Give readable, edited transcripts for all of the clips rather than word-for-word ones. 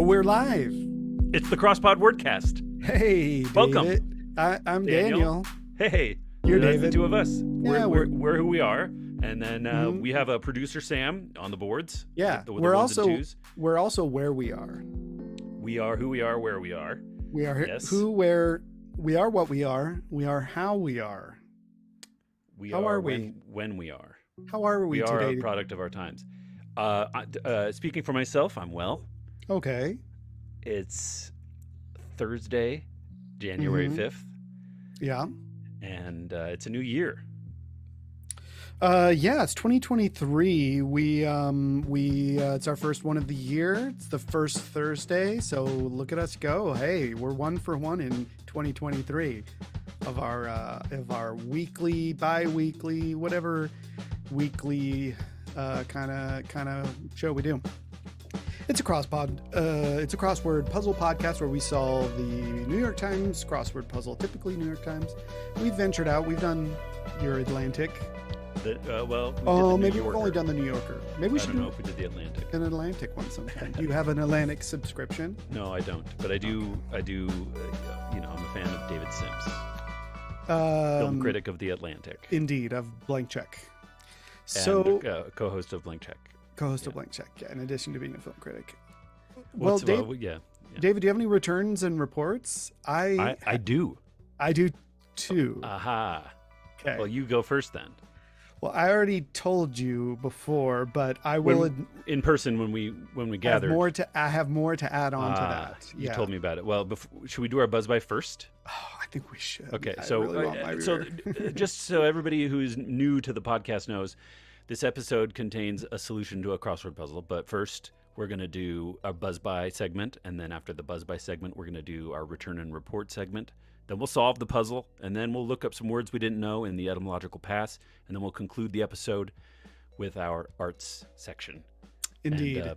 we're live. It's the Crosspod Wordcast. Hey, Welcome. David. I'm Daniel. Hey, You're that's David. the two of us. Yeah, we're who we are, and then we have a producer Sam on the boards. Yeah, the we're ones and also twos. where we are. We are who we are, where we are. We are Yes. who, where we are, what we are. We are how we are. How are we? When we are. How are we We are today? a product of our times. Speaking for myself, I'm well. Okay. It's Thursday, January 5th, Yeah. and it's a new year. Yeah, it's 2023. We it's our first one of the year. It's the first Thursday, so look at us go. Hey, we're 1 for 1 in 2023 of our weekly, bi-weekly, whatever weekly kind of show we do. It's a Crosspod. It's a crossword puzzle podcast where we solve the New York Times crossword puzzle. Typically New York Times. We've ventured out. We've done your Atlantic. We did the Maybe New we've only Yorker. on the New Yorker. Maybe we I should don't know do if we did the Atlantic. an Atlantic one sometime. You have an Atlantic subscription? No, I don't. But I do. I'm a fan of David Sims, film critic of the Atlantic, Indeed, of Blank Check. and So, co-host of Blank Check. co-host of Blank Check, yeah, in addition to being a film critic. What's- Dave, yeah. David, do you have any returns and reports? I do. I do too. Aha. Okay. Well, you go first then. Well, I already told you before, but I will In person when we have gathered. I have more to add on to that. You told me about it. Well, should we do our buzz by first? Oh, I think we should. Okay, I so really want my beer. just so everybody who's new to the podcast knows, this episode contains a solution to a crossword puzzle. But first, we're going to do our buzz by segment, and then after the buzz by segment, we're going to do our return and report segment. Then we'll solve the puzzle, and then we'll look up some words we didn't know in the etymological pass, and then we'll conclude the episode with our arts section. Indeed. And,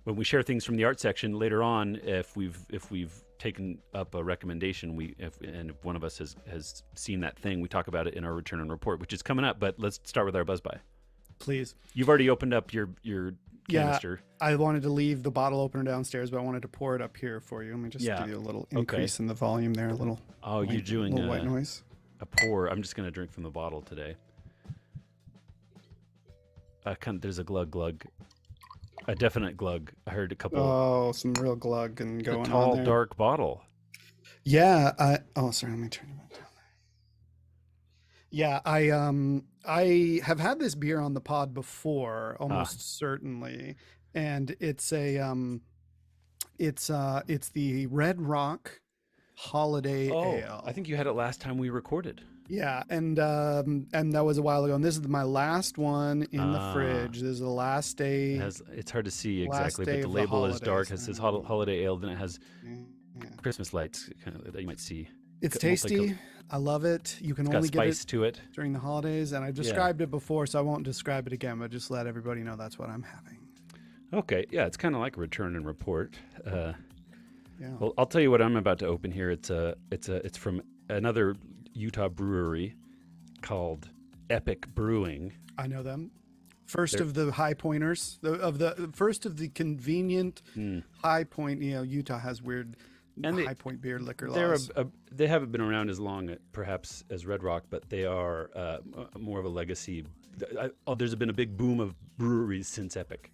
when we share things from the art section later on, if we've taken up a recommendation, if one of us has seen that thing, we talk about it in our return and report, which is coming up. But let's start with our buzz by. Please. You've already opened up your canister. I wanted to leave the bottle opener downstairs, but I wanted to pour it up here for you. Let me just give you a little increase in the volume there, a little. Oh, you're doing little white noise. A pour. I'm just going to drink from the bottle today. There's a glug, a definite glug. I heard a couple. Oh, some real glug and going a tall, on there. dark bottle. Yeah. Sorry. Let me turn it back down. Yeah, I have had this beer on the pod before, almost certainly, and it's it's the Red Rock Holiday Ale. I think you had it last time we recorded. Yeah, and that was a while ago. And this is my last one in the fridge. This is the last day. It's hard to see last exactly, day but the of label is dark. holidays. It says holiday ale, then it has Yeah. Christmas lights that you might see. It's tasty. I love it. You can It's got only get spice it to it. during the holidays, and I've described it before, so I won't describe it again. But just let everybody know that's what I'm having. Okay, yeah, it's kind of like a return and report. Yeah. Well, I'll tell you what I'm about to open here. It's from another Utah brewery called Epic Brewing. I know them. First of the high pointers, first of the convenient high point. Utah has weird high point beer liquor laws. They haven't been around as long, perhaps, as Red Rock, but they are more of a legacy. There's been a big boom of breweries since Epic.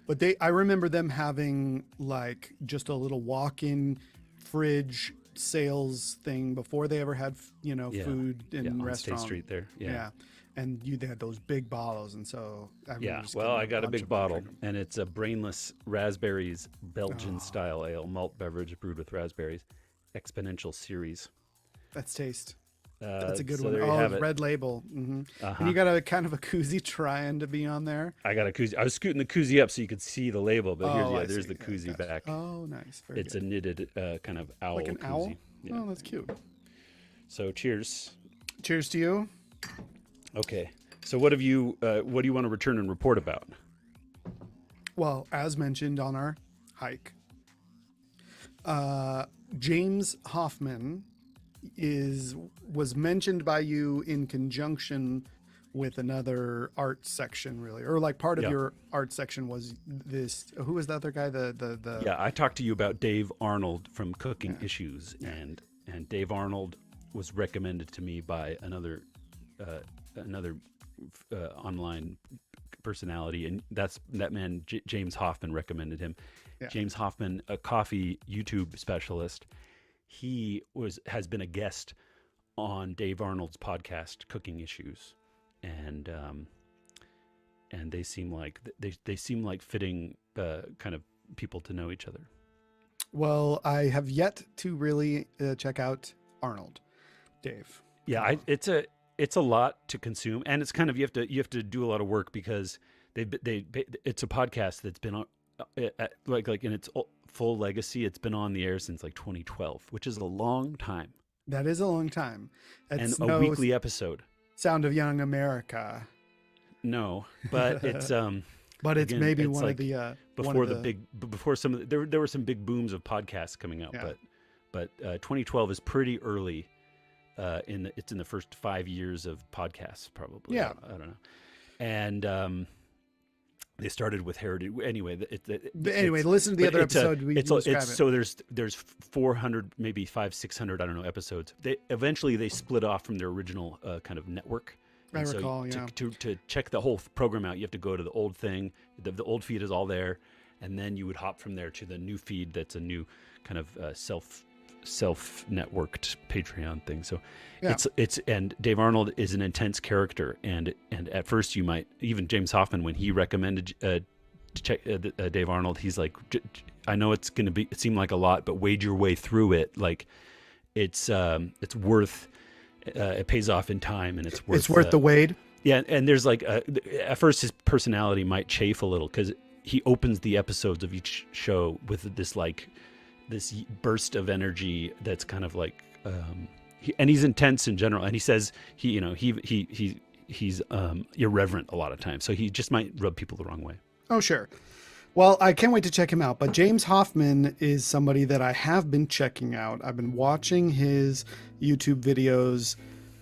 But I remember them having like just a little walk-in fridge sales thing before they ever had food in on restaurants. State Street there. Yeah. And they had those big bottles, and so I got a big bottle, and it's a brainless raspberries Belgian style ale, malt beverage brewed with raspberries, exponential series. That's taste. That's a good so one. there you have It's it. red label. And you got a kind of a koozie trying to be on there. I got a koozie. I was scooting the koozie up so you could see the label, but there's see. the koozie back. Oh, nice. Very It's good. a knitted kind of owl Like an koozie. owl? Yeah. Oh, that's cute. So cheers. Cheers to you. Okay. So what do you want to return and report about? Well, as mentioned on our hike, James Hoffman was mentioned by you in conjunction with another art section, really, or like part of Yeah. your art section was this. Who was the other guy? The Yeah, I talked to you about Dave Arnold from Cooking Yeah. Issues, and Dave Arnold was recommended to me by another online personality, and that man James Hoffman recommended him. Yeah. James Hoffman, a coffee YouTube specialist, he has been a guest on Dave Arnold's podcast, Cooking Issues, and they seem like they seem like fitting kind of people to know each other. Well, I have yet to really check out Arnold, Dave. Yeah, it's a lot to consume, and it's kind of you have to do a lot of work because it's a podcast that's been on like in its full legacy. It's been on the air since like 2012, which is a long time. That is a long time. It's And a weekly episode. Sound of Young America. No, but it's but it's again, it's one like of the before some of there were some big booms of podcasts coming out, Yeah. but 2012 is pretty early. It's in the first 5 years of podcasts, probably. Yeah. I don't know. And they started with Heritage. Anyway, Anyway, listen to the other episode. So there's 400, maybe 500-600, I don't know, episodes. They eventually split off from their original kind of network. I And so recall, yeah. To check the whole program out, you have to go to the old thing. The old feed is all there, and then you would hop from there to the new feed. That's a new kind of self-networked Patreon thing. So Yeah. it's and Dave Arnold is an intense character, and at first you might, even James Hoffman, when he recommended to check Dave Arnold, he's like, I know it seem like a lot, but wade your way through it. Like it's worth. It pays off in time, and it's worth the wade. Yeah, and there's like at first his personality might chafe a little because he opens the episodes of each show with this burst of energy that's kind of like, and he's intense in general, and he says he's irreverent a lot of times, so he just might rub people the wrong way. Oh, sure. Well, I can't wait to check him out. But James Hoffman is somebody that I have been checking out. I've been watching his YouTube videos.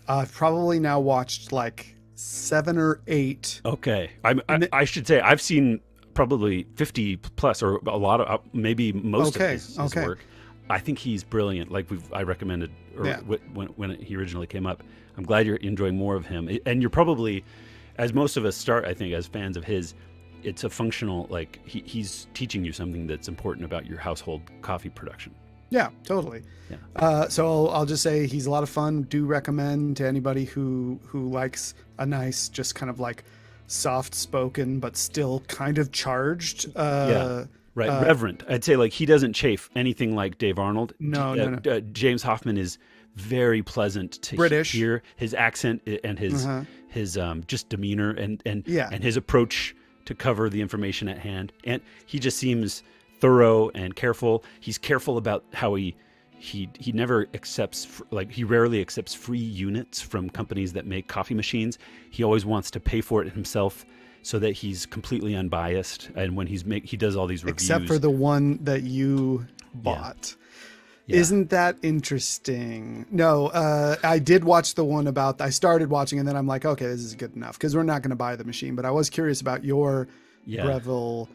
I've probably now watched like 7 or 8. Okay. I should say I've seen probably 50 plus, or a lot of, maybe most of his work. I think he's brilliant. Like I recommended when he originally came up. I'm glad you're enjoying more of him. And you're probably, as most of us start, I think, as fans of his, it's a functional, like he's teaching you something that's important about your household coffee production. Yeah, totally. Yeah. So I'll just say he's a lot of fun. Do recommend to anybody who likes a nice, just kind of like soft spoken, but still kind of charged. Right. Reverent. I'd say like he doesn't chafe anything like Dave Arnold. No. James Hoffman is very pleasant to British. hear. His accent and his just demeanor and his approach to cover the information at hand. And he just seems thorough and careful. He's careful about how he never accepts, like he rarely accepts free units from companies that make coffee machines. He always wants to pay for it himself so that he's completely unbiased. And when he does all these reviews. Except for the one that you bought. Yeah. Isn't that interesting? No, I did watch the one I started watching and then I'm like, okay, this is good enough because we're not going to buy the machine. But I was curious about your Breville,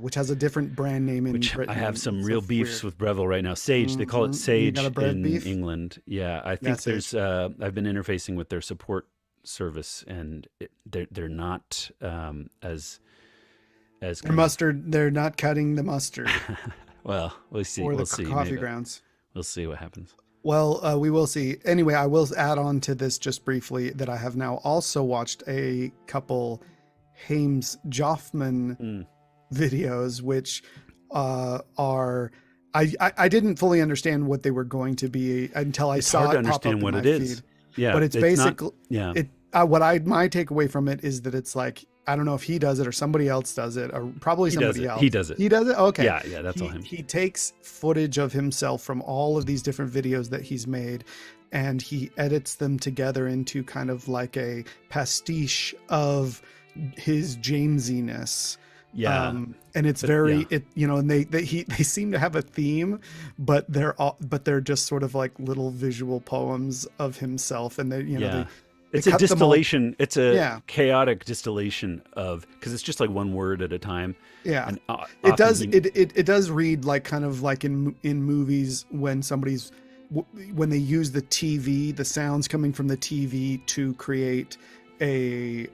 which has a different brand name in Britain. I have some real beefs with Breville right now. Sage, they call it Sage in England. Yeah, I think there's. I've been interfacing with their support service, and they're not as mustard. They're not cutting the mustard. Well, we'll see. Or we'll the see. coffee Maybe. grounds. We'll see what happens. Well, we will see. Anyway, I will add on to this just briefly that I have now also watched a couple Hames Joffman videos, which are I didn't fully understand what they were going to be until I saw it pop up in my feed. Yeah, but it's basically not, my takeaway from it is that it's like, I don't know if he does it or somebody else does it, or probably somebody else. He does it. He does it? Okay. Yeah, that's all him. He takes footage of himself from all of these different videos that he's made, and he edits them together into kind of like a pastiche of his Jamesiness. Yeah. And it's very, and they seem to have a theme, but they're just sort of like little visual poems of himself. And It's a cut them all- distillation. It's a Yeah. chaotic distillation of, because it's just like one word at a time. Yeah, And it does. often It does read like kind of like in movies when when they use the TV, the sounds coming from the TV to create a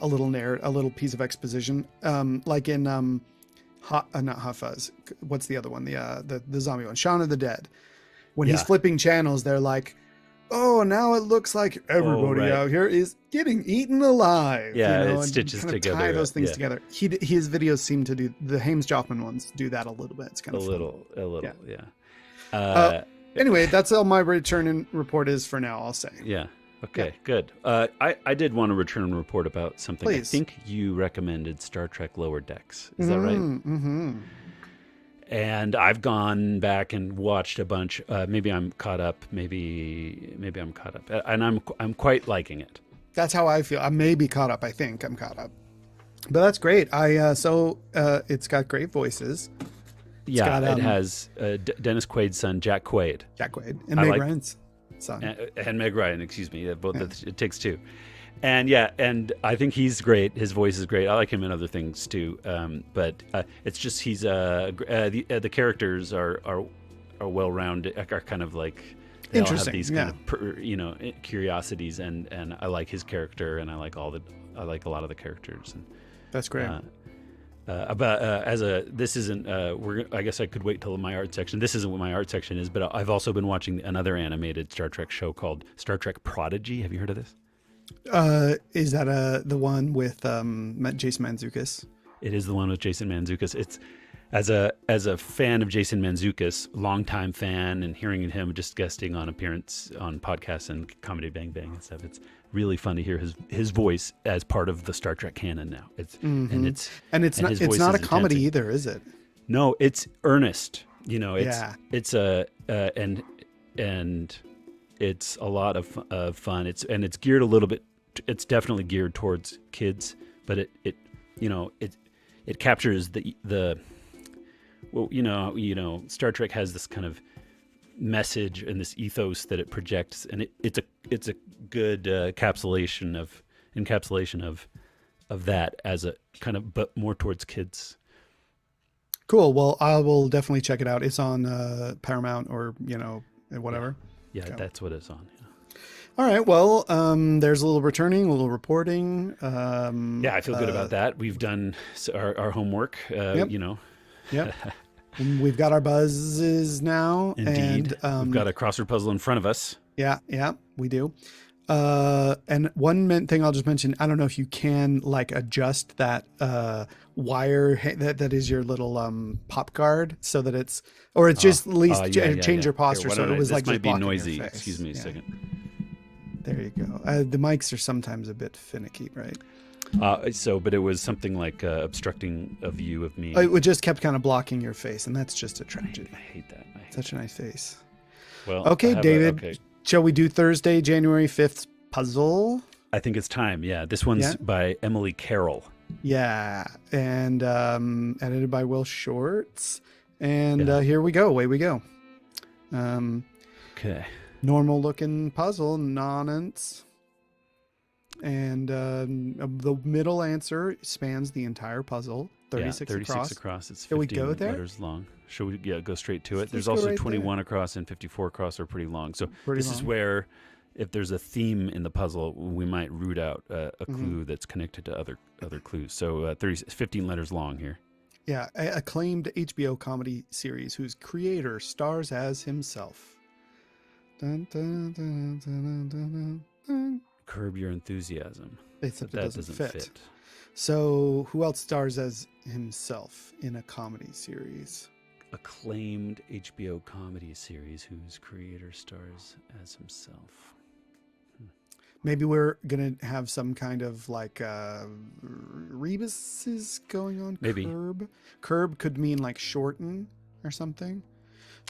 little piece of exposition, like in not Hot Fuzz. What's the other one? The zombie one, Shaun of the Dead. When he's flipping channels, they're like, oh, now it looks like everybody out here is getting eaten alive. Yeah, you know, it and stitches kind of together. tie those things together. His videos seem to do, the Hames Joplin ones do that a little bit. It's kind of a fun. little, yeah. Anyway, that's all my return and report is for now, I'll say. Yeah. Okay, good. I did want to return and report about something. Please. I think you recommended Star Trek Lower Decks. Is that right? Mm-hmm. And I've gone back and watched a bunch. Maybe I'm caught up. Maybe I'm caught up, and I'm quite liking it. That's how I feel. I may be caught up. I think I'm caught up, but that's great. It's got great voices. It has Dennis Quaid's son, Jack Quaid, and Meg Ryan's son, and Meg Ryan. Excuse me. It takes two. And and I think he's great. His voice is great. I like him in other things too. But it's just he's the characters are well rounded. Are kind of like they all have these kind of curiosities, and I like his character, and I like a lot of the characters. And that's great. This isn't. I guess I could wait till my art section. This isn't what my art section is, but I've also been watching another animated Star Trek show called Star Trek Prodigy. Have you heard of this? Is that the one with Jason Mantzoukas? It is the one with Jason Mantzoukas. It's as a fan of Jason Mantzoukas, longtime fan, and hearing him just guesting on appearance on podcasts and Comedy Bang Bang and stuff. It's really fun to hear his voice as part of the Star Trek canon now. It's not a comedy either, is it? No, it's earnest. It's it's a lot of fun. It's geared a little bit. It's definitely geared towards kids, but it captures Star Trek has this kind of message and this ethos that it projects, and it's a good encapsulation of that as a kind of, but more towards kids. Cool. Well, I will definitely check it out. It's on Paramount or whatever. Yeah, that's what it's on. Yeah. All right. Well, there's a little returning, a little reporting. I feel good about that. We've done our homework. Yep. And we've got our buzzes now. Indeed. And we've got a crossword puzzle in front of us. Yeah, we do. And one thing I'll just mention, I don't know if you can adjust that wire that is your little pop guard so that it's just at least change your posture. So it was this might be blocking noisy. your face. Excuse me a second. There you go. The mics are sometimes a bit finicky, right? But it was something like obstructing a view of me. It just kept kind of blocking your face, and that's just a tragedy. I hate that. Such a nice face. Well, okay, David. Shall we do Thursday, January 5th puzzle? I think it's time. Yeah, this one's by Emily Carroll. Yeah, and edited by Will Shorts. And here we go. Away we go. Okay. Normal looking puzzle, nonsense. And the middle answer spans the entire puzzle. 36 across. It's 15 Shall we go there? letters long. Should we go straight to it? Let's There's go also right 21 across and 54 across are pretty long. So this is long. where, if there's a theme in the puzzle, we might root out a clue that's connected to other clues. So 15 letters long here. Yeah, acclaimed HBO comedy series whose creator stars as himself. Dun, dun, dun, dun, dun, dun. Curb Your Enthusiasm. Except it doesn't fit. fit. So who else stars as himself in a comedy series? Acclaimed HBO comedy series whose creator stars as himself. Maybe we're going to have some kind of rebuses going on. Maybe. Curb could mean shorten or something.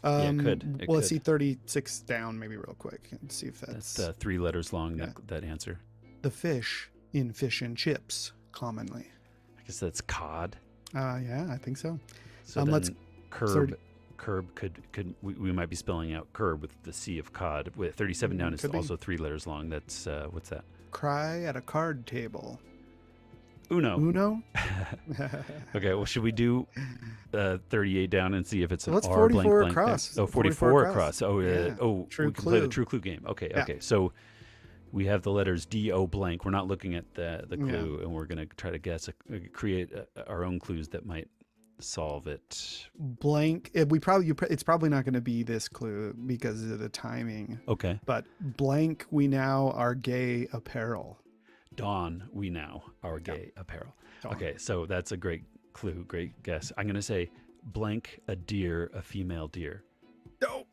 It could. Let's see 36 down maybe real quick and see if that's 3 letters long, that answer. The fish in fish and chips, commonly. I guess that's cod. Yeah, I think so. So let's curb could we might be spelling out curb with the C of cod. With 37 down is also 3 letters long. That's what's that? cry at a card table. Uno. Uno? Okay, well, should we do 38 down and see if it's an Let's R blank 44 blank across. thing? Oh, 44 across. Oh, Yeah. we True can play the clue. true clue game. Okay, Yeah. okay. So we have the letters D-O blank. We're not looking at the clue, and we're going to try to guess, create our own clues that might solve it. Blank. It's probably not going to be this clue because of the timing. Okay. But blank, we now are gay apparel. Dawn, we now are gay apparel. Dawn. Okay, so that's a great clue, great guess. I'm going to say blank, a deer, a female deer. No.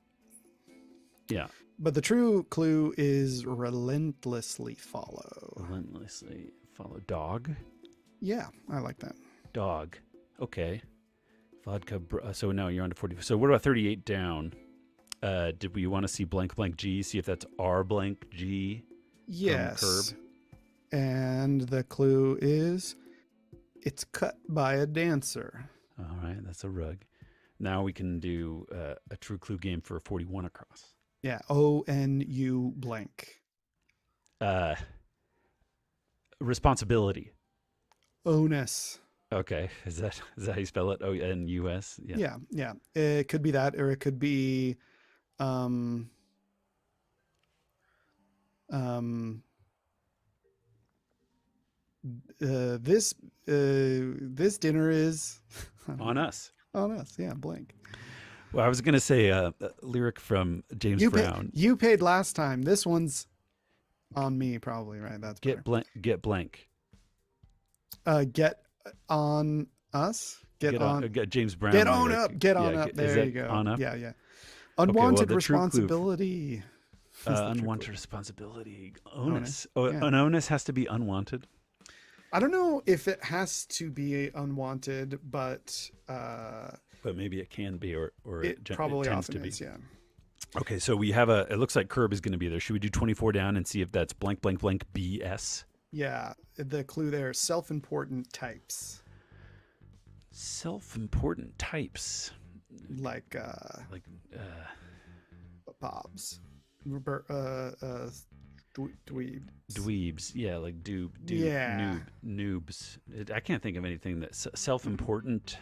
Yeah. But the true clue is relentlessly follow. Relentlessly follow. Dog? Yeah, I like that. Dog. Okay. Vodka. So now you're on to 40. So what about 38 down? Did we want to see blank blank G? See if that's R blank G? Yes. Curb. And the clue is it's cut by a dancer. All right, that's a rug. Now we can do a true clue game for 41 across. Yeah, ONU blank. Responsibility. Onus. Okay, is that how you spell it? ONUS? Yeah. It could be that, or it could be this dinner is On us. on us. Yeah, blank. Well, I was going to say a lyric from James Brown. You paid last time. This one's on me, probably, right? That's better. Get blank. Get on us. Get on. James Brown. Get on lyric. up. Get on Yeah, up. is There that you go. On up? Yeah. well, Unwanted the true clue- responsibility. That's the true Unwanted clue. responsibility. Onus. Yeah. An onus has to be unwanted. I don't know if it has to be unwanted, but But maybe it can be, or it probably tends often to be. is. Yeah. Okay, so we have it looks like curb is going to be there. Should we do 24 down and see if that's blank, blank, blank BS? Yeah. The clue there: self-important types, Self-important types. like Bob's, dweebs. Dweebs, yeah, like Yeah. noobs. I can't think of anything that's self-important.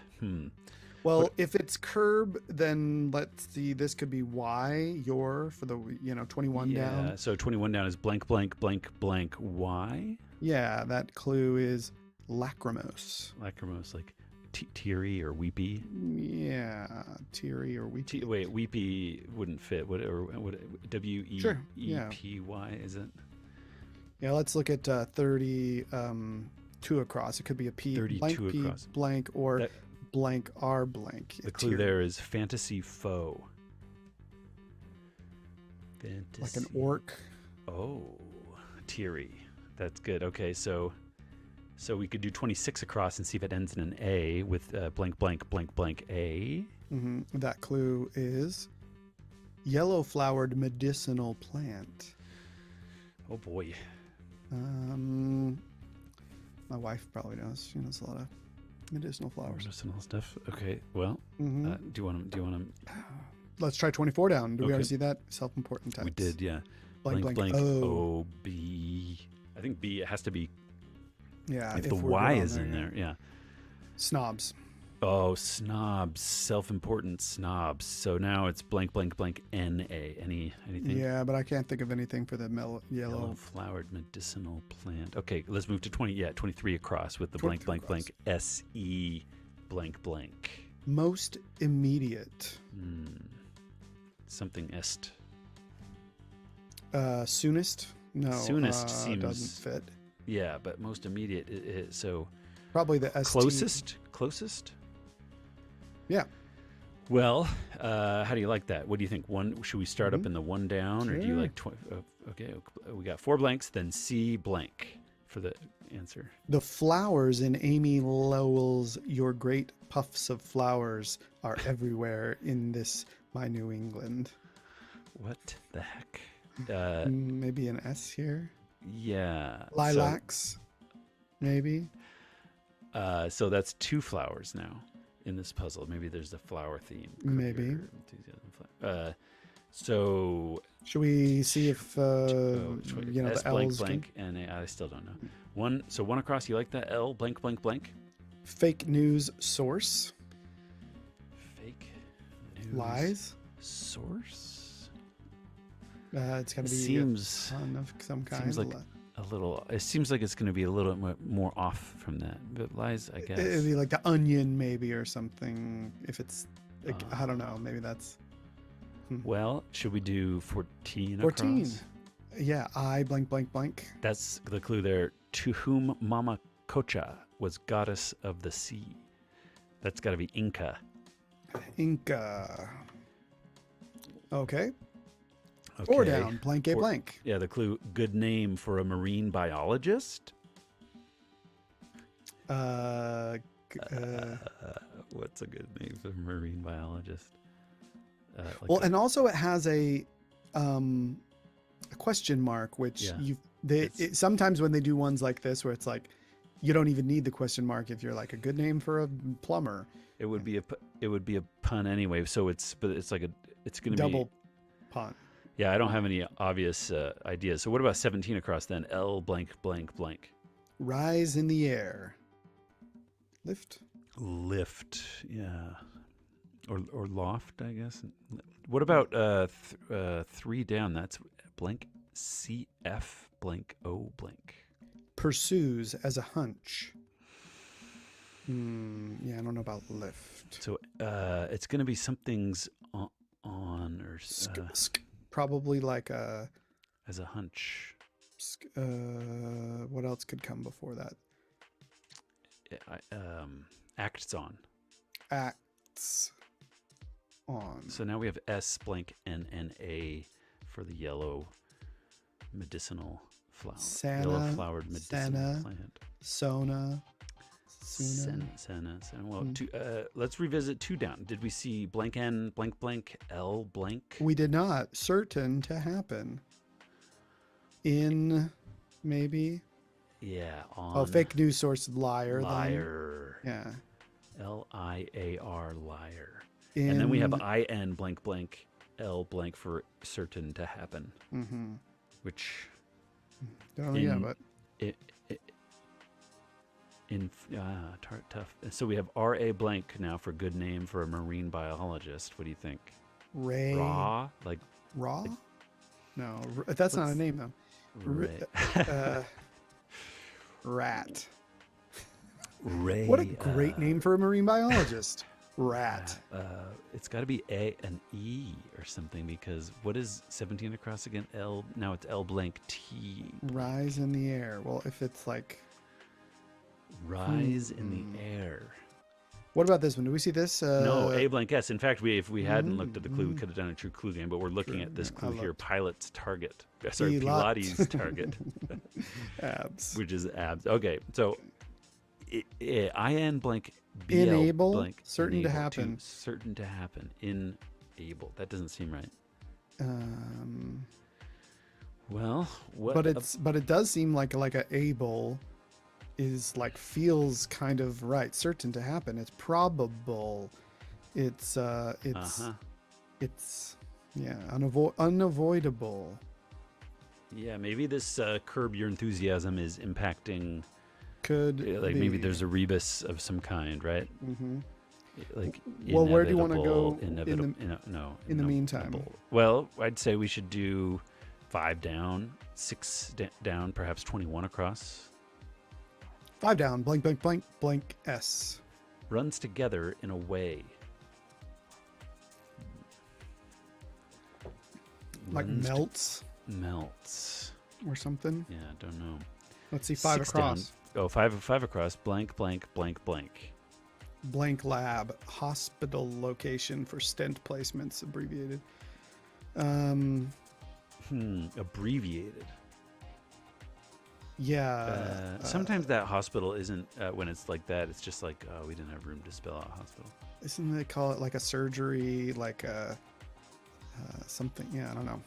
Well, if it's curb, then let's see. This could be Y. Your for the 21 down. So 21 down is blank, blank, blank, blank. Why? Yeah, that clue is lachrymose. Lachrymose, like teary or weepy. Yeah, teary or weepy. Wait, weepy wouldn't fit. Would WEEPY? Sure, yeah. Is it? Yeah, let's look at 32 across. It could be a P, 32 blank P, across. blank, or blank R blank. The clue there is fantasy foe. Fantasy. Like an orc. Oh, teary. That's good. Okay, so we could do 26 across and see if it ends in an A with blank, blank, blank, blank A. Mm-hmm. That clue is yellow flowered medicinal plant. Oh boy. My wife probably knows. She knows a lot of medicinal flowers. Medicinal stuff. Okay. Well, Mm-hmm. do you want to? Let's try 24 down. Do we Okay. already see that? Self-important types. We did, yeah. Blank, blank. O B. I think B. It has to be Yeah. if the we're Y good on is in there. Yeah. Snobs. Oh, snobs, self-important snobs. So now it's blank, blank, blank, N-A. Anything? Yeah, but I can't think of anything for the yellow. Yellow-flowered medicinal plant. Okay, let's move to 23 across with the 23 blank, blank, across. blank, S-E, blank, blank. Most immediate. Something est. Soonest? No. Soonest seems doesn't fit. Yeah, but most immediate. So Probably the ST. Closest. Yeah. Well, how do you like that? What do you think? Should we start Mm-hmm. up in the one down, or do you like 20? Okay, we got 4 blanks, then C blank for the answer. The flowers in Amy Lowell's "Your Great Puffs of Flowers" are everywhere in this my New England. What the heck? Maybe an S here. Yeah. Lilacs, maybe. So that's 2 flowers now in this puzzle. Maybe there's a flower theme. Maybe. So Should we see if you know S the blank L's blank N A. I still don't know. One across. You like that L blank blank blank? fake news source? Fake news Lies? source. It's got to be Seems a ton of some kind. seems like a little. It seems like it's going to be a little more off from that. But lies, I guess. It'd be like the Onion, maybe, or something. If it's, like, I don't know. Maybe that's. Well, should we do 14 14. across? Yeah, I blank blank blank. That's the clue there. To whom Mama Cocha was goddess of the sea. That's got to be Inca. Inca. Okay. Okay. 4 down. Blank a blank. Yeah, the clue. Good name for a marine biologist. What's a good name for a marine biologist? Well, and also it has a question mark, which sometimes when they do ones like this where it's like you don't even need the question mark if you're like a good name for a plumber. It would be a pun anyway. So it's going to be double pun. Yeah, I don't have any obvious ideas. So what about 17 across then? L blank blank blank. Rise in the air. Lift, yeah. Or loft, I guess. What about 3 down? That's blank CF blank O blank. Pursues as a hunch. Yeah, I don't know about lift. So it's going to be something's on or probably like a as a hunch. What else could come before that? Acts on. Acts on. So now we have S blank NNA for the yellow medicinal flower. Yellow flowered medicinal plant. Sona. Senna. Well, let's revisit 2 down. Did we see blank N blank blank L blank? We did not. Certain to happen. In maybe. Yeah. On. Fake news source liar. Liar. Then. Yeah. LIAR liar. And then we have IN blank blank L blank for certain to happen. Mm-hmm. Which. But. Tough. So we have RA blank now for good name for a marine biologist. What do you think? Raw? Like raw? No, that's not a name though. Rat. Ray. What a great name for a marine biologist. Rat. It's got to be A and E or something because what is 17 across again? L. Now it's L blank T. Rise in the air. Well, if it's like. Rise in the air. What about this one? Do we see this? No, A blank S. In fact, if we hadn't looked at the clue, we could have done a true clue game, but we're looking at this clue here. Pilot's target. Sorry, Pilates target. Abs. Which is abs. Okay, so IN blank BL enable, blank. Certain enable to happen. Certain to happen. Enable. That doesn't seem right. Well, what? But it does seem like a able is like feels kind of right. Certain to happen. It's probable. It's unavoidable. Yeah, maybe this curb your enthusiasm is impacting. Maybe there's a rebus of some kind, right? Mm-hmm. Like, well, where do you want to go in the meantime? Well, I'd say we should do 5 down, 6 down, perhaps 21 across. 5 down, blank, blank, blank, blank, S. Runs together in a way. Like melts? Melts. Or something? Yeah, I don't know. Let's see, 5 across. Down. 5 across, blank, blank, blank, blank. Blank lab, hospital location for stent placements, abbreviated. Abbreviated. Yeah. Sometimes that hospital isn't, when it's like that, it's just like, oh, we didn't have room to spell out hospital. Isn't they call it like a surgery, like a something? Yeah, I don't know.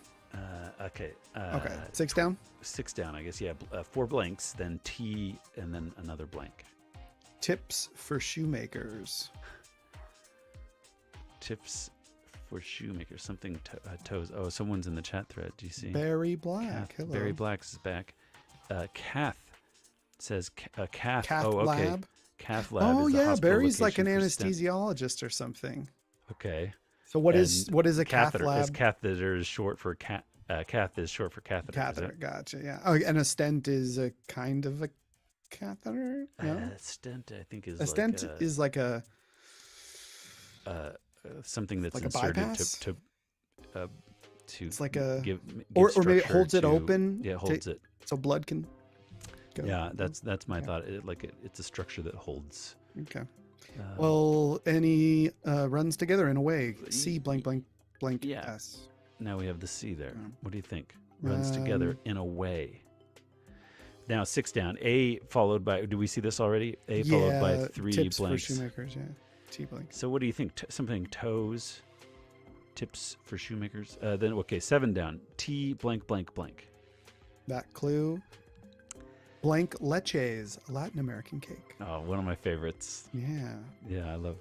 Okay. Okay. 6 down? 6 down, I guess. Yeah. 4 blanks, then T, and then another blank. Tips for shoemakers. Tips for shoemakers. Something toes. Oh, someone's in the chat thread. Do you see? Barry Black. Hello. Barry Black is back. Kath says Kath. Cath Oh, okay. Lab. Cath Lab. Oh is the yeah, hospital Barry's like an location for stent. anesthesiologist or something. Okay. So what is a cath Catheter lab? is catheter is short for cath is short for catheter. Catheter, gotcha. Yeah. Oh, and a stent is a kind of a catheter. No? Stent, I think, is A stent is like a something that's like a inserted bypass? to It's like a give or maybe it structure holds it to- open. Yeah, it holds it. So blood can go. Yeah, that's my Okay. thought. It's a structure that holds. Okay. Uh, Well, any runs together in a way. C blank blank blank Yeah. S. now we have the C there. Yeah. What do you think? Runs together in a way. Now 6 down. A followed by. Do we see this already? A followed by 3 tips blanks. for shoemakers. Yeah. T blank. So what do you think? Something toes. Tips for shoemakers. Then okay, 7 down. T blank blank blank. That clue. Blank leches, a Latin American cake. Oh, one of my favorites. Yeah. Yeah, I love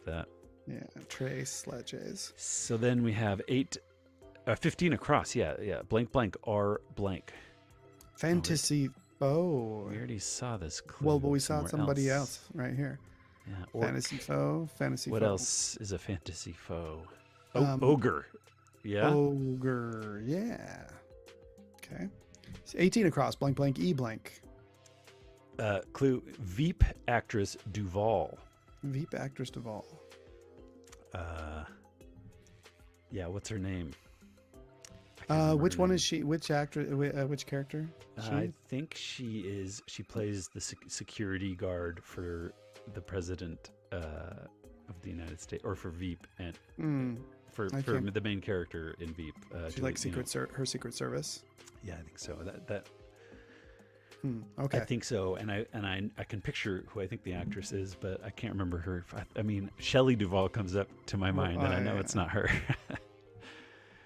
that. Yeah. Trace leches. So then we have 15 across. Yeah. Blank blank R blank. Fantasy. Oh. We already saw this clue. Well, but we saw somewhere somebody else right here. Yeah. Orc. Fantasy foe. Fantasy What foe. else is a fantasy foe? Um, Ogre. Yeah. Ogre. Yeah. Okay. 18 across. Blank blank E blank. Clue: Veep actress Duval. Veep actress Duvall. Yeah. What's her name? I can't remember Which her one name. is she? Which actor? Which character? I think she plays the security guard for the president of the United States, or for Veep, and for can't- the main character in Veep. She like her Secret Service. Yeah, I think so. That Okay. I think so, and I can picture who I think the actress is, but I can't remember her. I mean, Shelley Duvall comes up to my mind, and I know it's not her.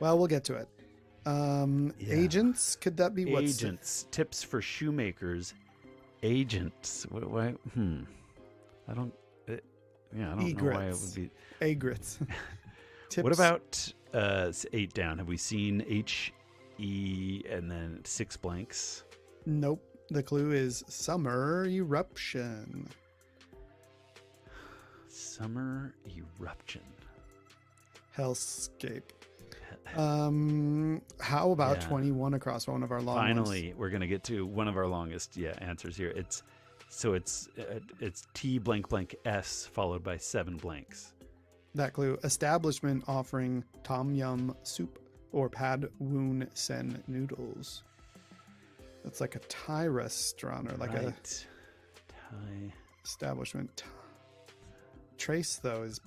Well, we'll get to it. Agents? Could that be what's Agents. Tips for shoemakers. Agents. Why? I don't. I don't know why it would be. Egrets. What about 8 down? Have we seen H, E, and then 6 blanks? Nope. The clue is summer eruption. Summer eruption. Hellscape. How about 21 across one of our long Finally, we're gonna get to one of our longest answers here. It's T blank blank S followed by 7 blanks. That clue: establishment offering tom yum soup or pad woon sen noodles. That's like a Thai restaurant or like a Thai establishment. Trace though is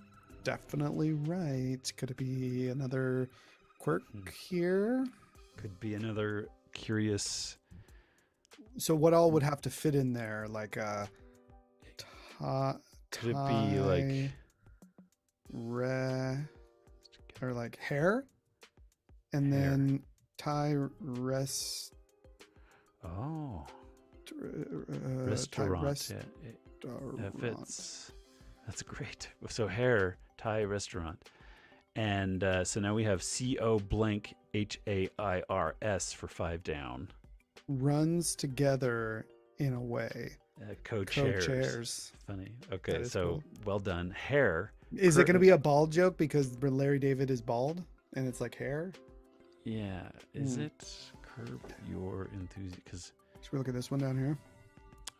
definitely right. Could it be another quirk here? Could be another curious. So what all would have to fit in there? Like a Could it be like or like hair? And then Thai rest. Oh, Thai restaurant. restaurant. That fits. That's great. So hair, Thai restaurant. And so now we have CO blank HAIRS for 5 down. Runs together in a way. Co-chairs. Funny. Okay, so cool. well done. Hair. Is it going to be a bald joke because Larry David is bald and it's like hair? Yeah. Is it curb your enthusiasm? Because should we look at this one down here?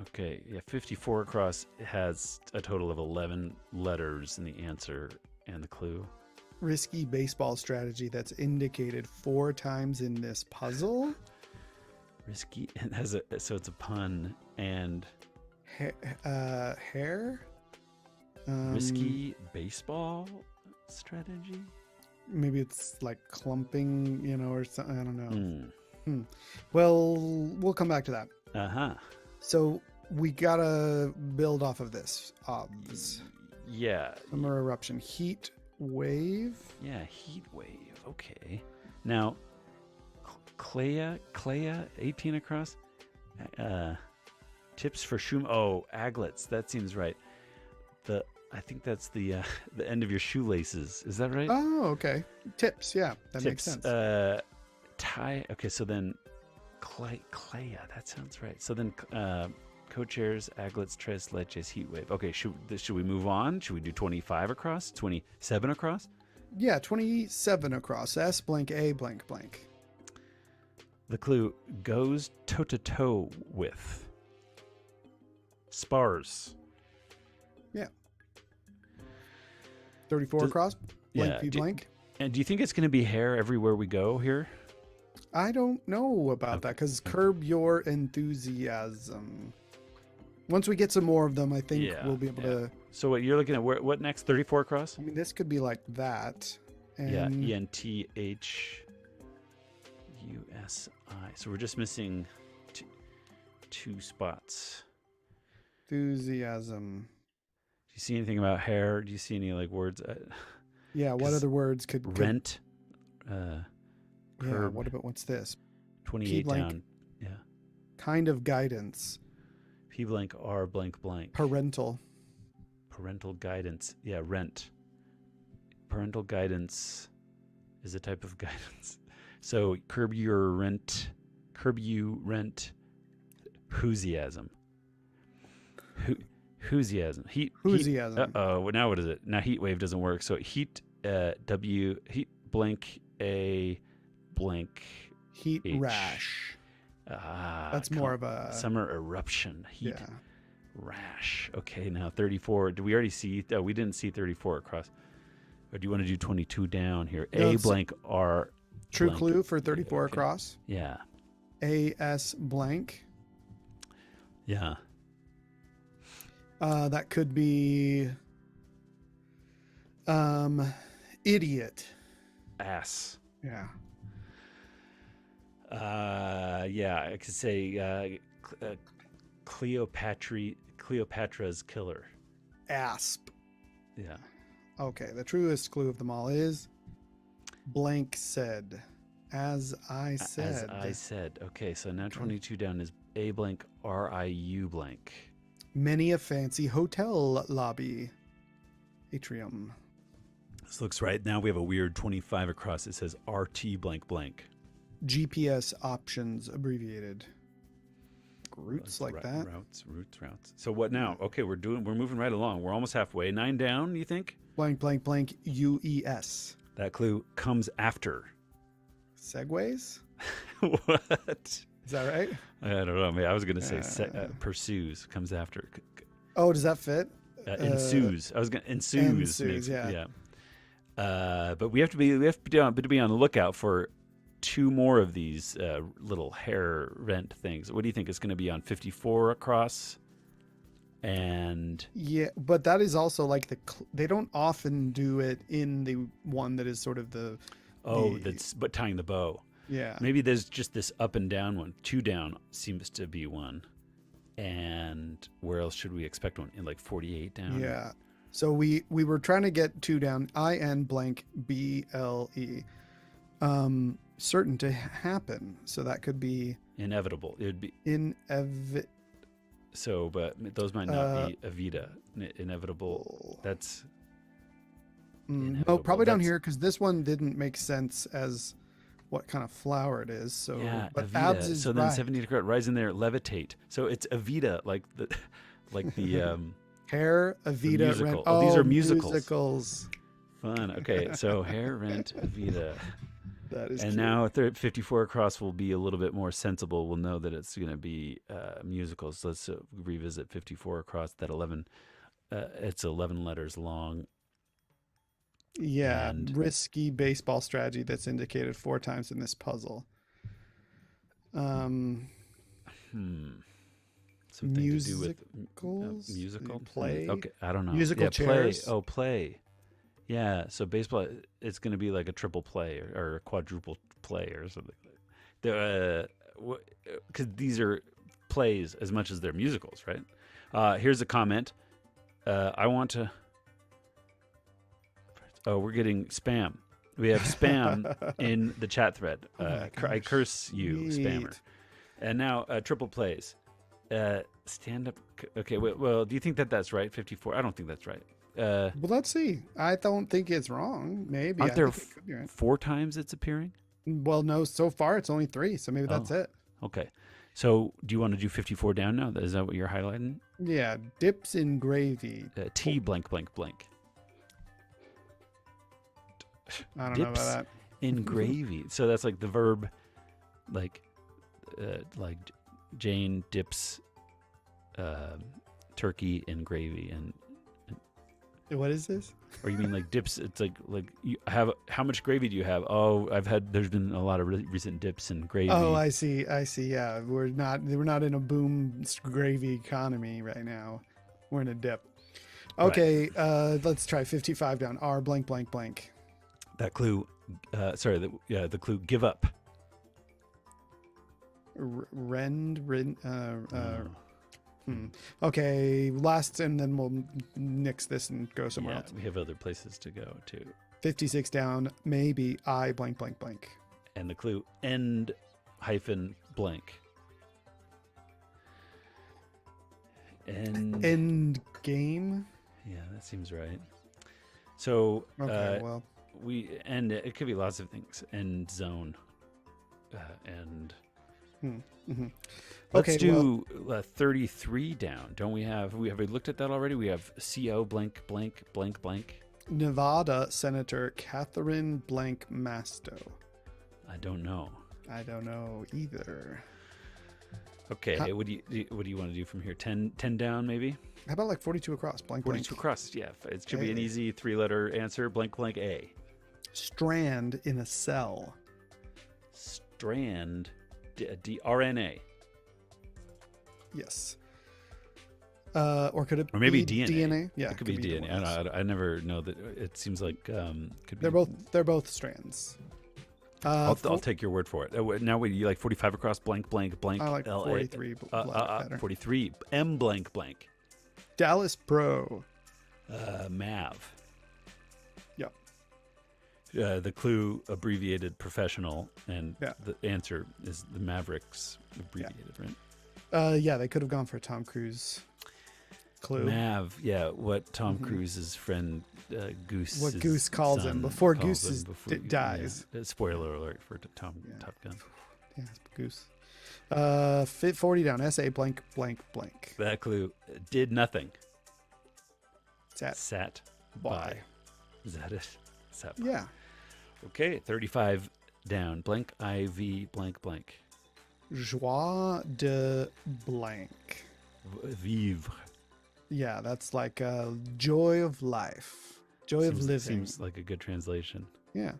okay, 54 across has a total of 11 letters in the answer and the clue. Risky baseball strategy that's indicated 4 times in this puzzle. Risky. It has so it's a pun and hair. risky baseball strategy. Maybe it's like clumping, or something. I don't know. Hmm. Well, we'll come back to that. Uh-huh. So we gotta build off of this. Obs. Yeah. Summer eruption. Heat wave. Yeah, heat wave. Okay. Now, Clea, 18 across. Tips for aglets. That seems right. I think that's the end of your shoelaces. Is that right? Oh, okay. Tips. Yeah, that makes Tips. sense. Tie. Okay, so then Claya. That sounds right. So then co-chairs, aglets, tres leches, heat wave. Okay, should we move on? Should we do 25 across? 27 across? Yeah, 27 across. S blank A blank blank. The clue goes toe-to-toe with. Spars. Yeah. 34 across. Blank v blank. And do you think it's going to be hair everywhere we go here? I don't know about that because curb your enthusiasm. Once we get some more of them, I think we'll be able to. So what you're looking at? What next? 34 across? I mean, this could be like that. And Yeah, ENTHUSI. So we're just missing two spots. Enthusiasm. Do you see anything about hair? Do you see any like words? Yeah, what other words could rent? Yeah, what about what's this? 28 down. Yeah. Kind of guidance. P blank R blank blank. Parental Guidance. Yeah, rent. Parental guidance is a type of guidance. So curb you rent. Enthusiasm. Enthusiasm. Heat. Oh, now what is it? Now heat wave doesn't work. So heat. Heat blank A blank. Heat H. rash. That's more of a summer eruption. Heat rash. Okay, now 34. Did we already see? Oh, we didn't see 34 across. Or do you want to do 22 down here? No, A blank R. True blank. clue for 34 across. Yeah. AS blank. Yeah. That could be idiot. Ass. Yeah. Yeah, I could say Cleopatra's killer. Asp. Yeah. Okay, the truest clue of them all is blank said. As I said. Okay, so now 22 down is A blank RIU blank. Many a fancy hotel lobby. Atrium. This looks right. Now we have a weird 25 across. It says RT blank blank. GPS options abbreviated. Roots like that. Routes. So what now? Okay, we're moving right along. We're almost halfway. 9 down, you think? Blank blank blank UES. That clue comes after. Segways? What? Is that right? I don't know. I mean, I was going to say pursues comes after. Oh, does that fit? Ensues. I was going to ensues. Yeah. But we have to be on the lookout for 2 more of these little hair rent things. What do you think is going to be on 54 across? And yeah, but that is also like they don't often do it in the one that is sort of but tying the bow. Yeah. Maybe there's just this up and down one. 2 down seems to be one. And where else should we expect one? In like 48 down? Yeah. So we were trying to get 2 down. IN blank BLE. Certain to happen. So that could be inevitable. It would be So, but those might not be Avita. Inevitable. That's no, probably down here because this one didn't make sense as what kind of flower it is. So, yeah, but Avita. abs is so then 70 degrees rise in there, levitate. So it's Avita, like the hair Avita musical. rent. Oh, these are musicals. Fun. Okay, so hair rent Avita. That is and true. now 54 across will be a little bit more sensible. We'll know that it's going to be musicals. Let's revisit 54 across. That 11. It's 11 letters long. Yeah, risky baseball strategy that's indicated 4 times in this puzzle. Something musicals? to do with musical play. Okay, I don't know. Musical chairs. Play. Oh, play. Yeah, so baseball, it's going to be like a triple play or a quadruple play or something. Because these are plays as much as they're musicals, right? Here's a comment. I want to... Oh, we're getting spam. We have spam in the chat thread. I curse you, spammer. And now triple plays. Stand up. Okay, well, do you think that's right? 54? I don't think that's right. Well, let's see. I don't think it's wrong. Maybe. Aren't I there think it could be right. 4 times it's appearing? Well, no, so far it's only 3, so maybe that's it. Okay. So do you want to do 54 down now? Is that what you're highlighting? Yeah, dips in gravy. T blank blank blank. I don't know about that. In gravy. So that's like the verb, like Jane dips turkey in gravy, and What is this? or you mean like dips? It's like you have, how much gravy do you have? Oh, there's been a lot of recent dips in gravy. Oh, I see. Yeah, we're not in a boom gravy economy right now. We're in a dip. Okay, let's try 55 down. R blank blank blank. That clue. The clue. Give up. Okay, last, and then we'll nix this and go somewhere else. We have other places to go too. 56 down, maybe I blank blank blank. And the clue, end hyphen blank. End game. Yeah, that seems right. So okay, well, it could be lots of things. End zone. Let's okay, do 33 down. Don't we have we looked at that already? We have CO blank blank blank blank. Nevada Senator Catherine blank Masto. I don't know. I don't know either. Okay, what do you want to do from here? 10 down maybe? How about like 42 across? Blank 42 blank. across, yeah. It should be an easy 3-letter answer. Blank blank A. Strand in a cell. Strand, RNA. Yes. Or could it? Or maybe be DNA. Yeah, it could be DNA. I never know that. It seems like could be. They're both strands. I'll take your word for it. Now you like 45 across, blank blank blank. I like 43. 43 M blank blank. Dallas Pro. Mav. Yep. The clue abbreviated professional, and the answer is the Mavericks abbreviated, right? Yeah, they could have gone for Tom Cruise. Clue. Mav, yeah, what Tom Cruise's friend Goose. What Goose calls him before Goose dies. Yeah. Spoiler alert for Top Gun. Yeah, Goose. 40 down. SA blank blank blank. That clue did nothing. Sat by. Is that it? Sat by. Yeah. Okay, 35 down. Blank IV blank blank. Joie de blank. Vivre. Yeah, that's like joy of life. Joy of living. Seems like a good translation. Yeah.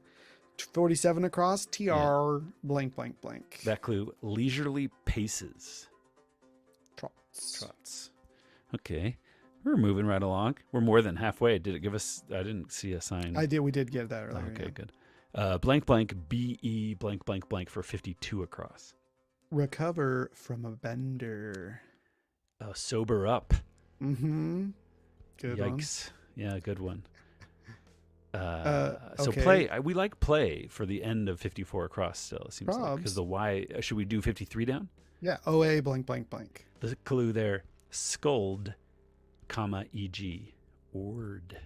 47 across. TR blank blank blank. That clue, leisurely paces. Trots. Okay. We're moving right along. We're more than halfway. Did it give us? I didn't see a sign. We did get that earlier. Okay, good. Blank blank BE blank blank blank for 52 across. Recover from a bender. Sober up. Mm-hmm. Good Yikes. one. Yeah, good one. Okay. So play. We like play for the end of 54 across still, it seems like. Because the Y, should we do 53 down? Yeah, OA blank blank blank. The clue there, scold, comma, EG, word.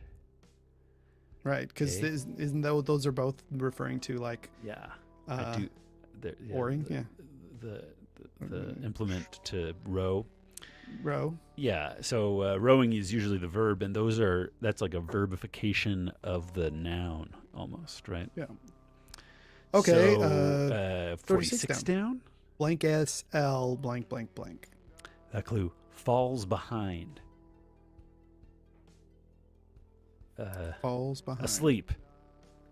Right, because isn't those are both referring to like... Yeah. Oaring, The implement to row. Row. Yeah, so rowing is usually the verb, and that's like a verbification of the noun almost, right? Yeah. Okay. So, 46 down. Blank SL blank blank blank. That clue, falls behind. Falls behind. Asleep.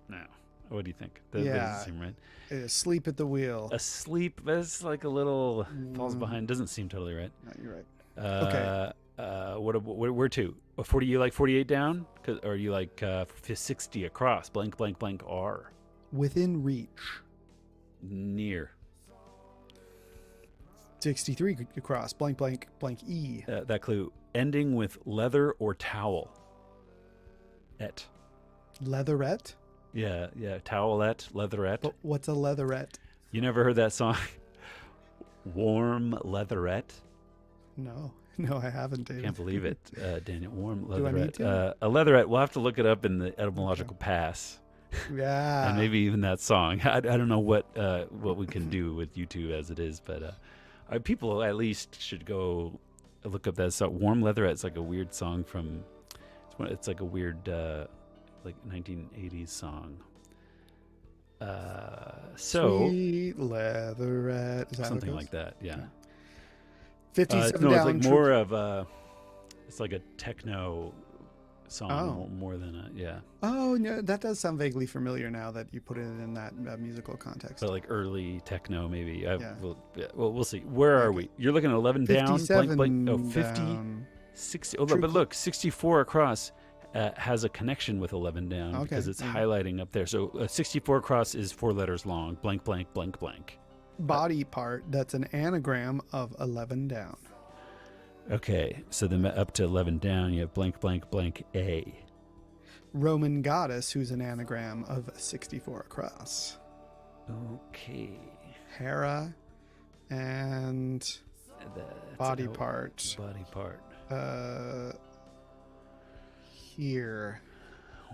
Now, what do you think? That doesn't seem right. Asleep at the wheel. Asleep. That's like a little falls behind. Doesn't seem totally right. No, you're right. Okay. Where to? 40? You like 48 down? Or you like 60 across? Blank blank blank R. Within reach. Near. 63 across. Blank blank blank E. That clue. Ending with leather or towel. Leatherette? Yeah. Towelette, leatherette. But what's a leatherette? You never heard that song? Warm leatherette? No. No, I haven't, David. Can't believe it, Daniel. Warm Do I need leatherette. to? A leatherette. We'll have to look it up in the etymological pass, Yeah. and maybe even that song. I don't know what we can do with YouTube as it is, but people at least should go look up that song. Warm leatherette. It's like a weird song from. It's like a weird like 1980s song. Sweet leatherette. Is that something like that. Yeah. 57 no, down. it's like more of it's like a techno song more than a Oh, no, that does sound vaguely familiar now that you put it in that musical context. but like early techno maybe. Well, we'll see. Where are we? You're looking at 11 down, 57 50, down. 60. Oh, but look, 64 across has a connection with 11 down because it's highlighting up there. So 64 across is 4 letters long. Blank, blank, blank, blank. Body part that's an anagram of 11 down. Okay, so then up to 11 down, you have blank, blank, blank, A. Roman goddess, who's an anagram of 64 across. Okay. Hera and body part. Body part. Here.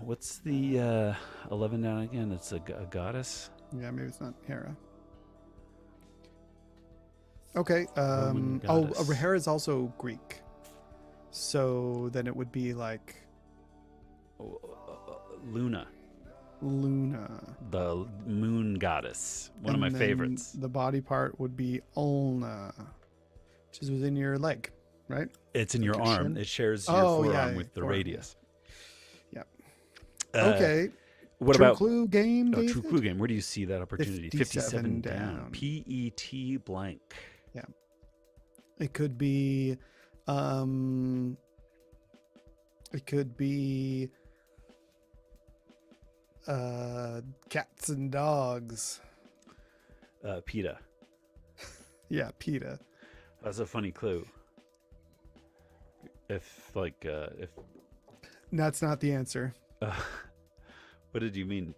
What's the 11 down again? It's a goddess? Yeah, maybe it's not Hera. Okay. Hera is also Greek. So then it would be like Luna. The moon goddess. One of my favorites. The body part would be ulna, which is within your leg, right? It's in your arm. Shin? It shares your forearm with the radius. Yeah. Okay. What True about clue game, David? True clue game. Where do you see that opportunity? 57 down. PET blank. Yeah. It could be cats and dogs. PETA. Yeah, PETA. That's a funny clue. If That's not the answer. what did you mean?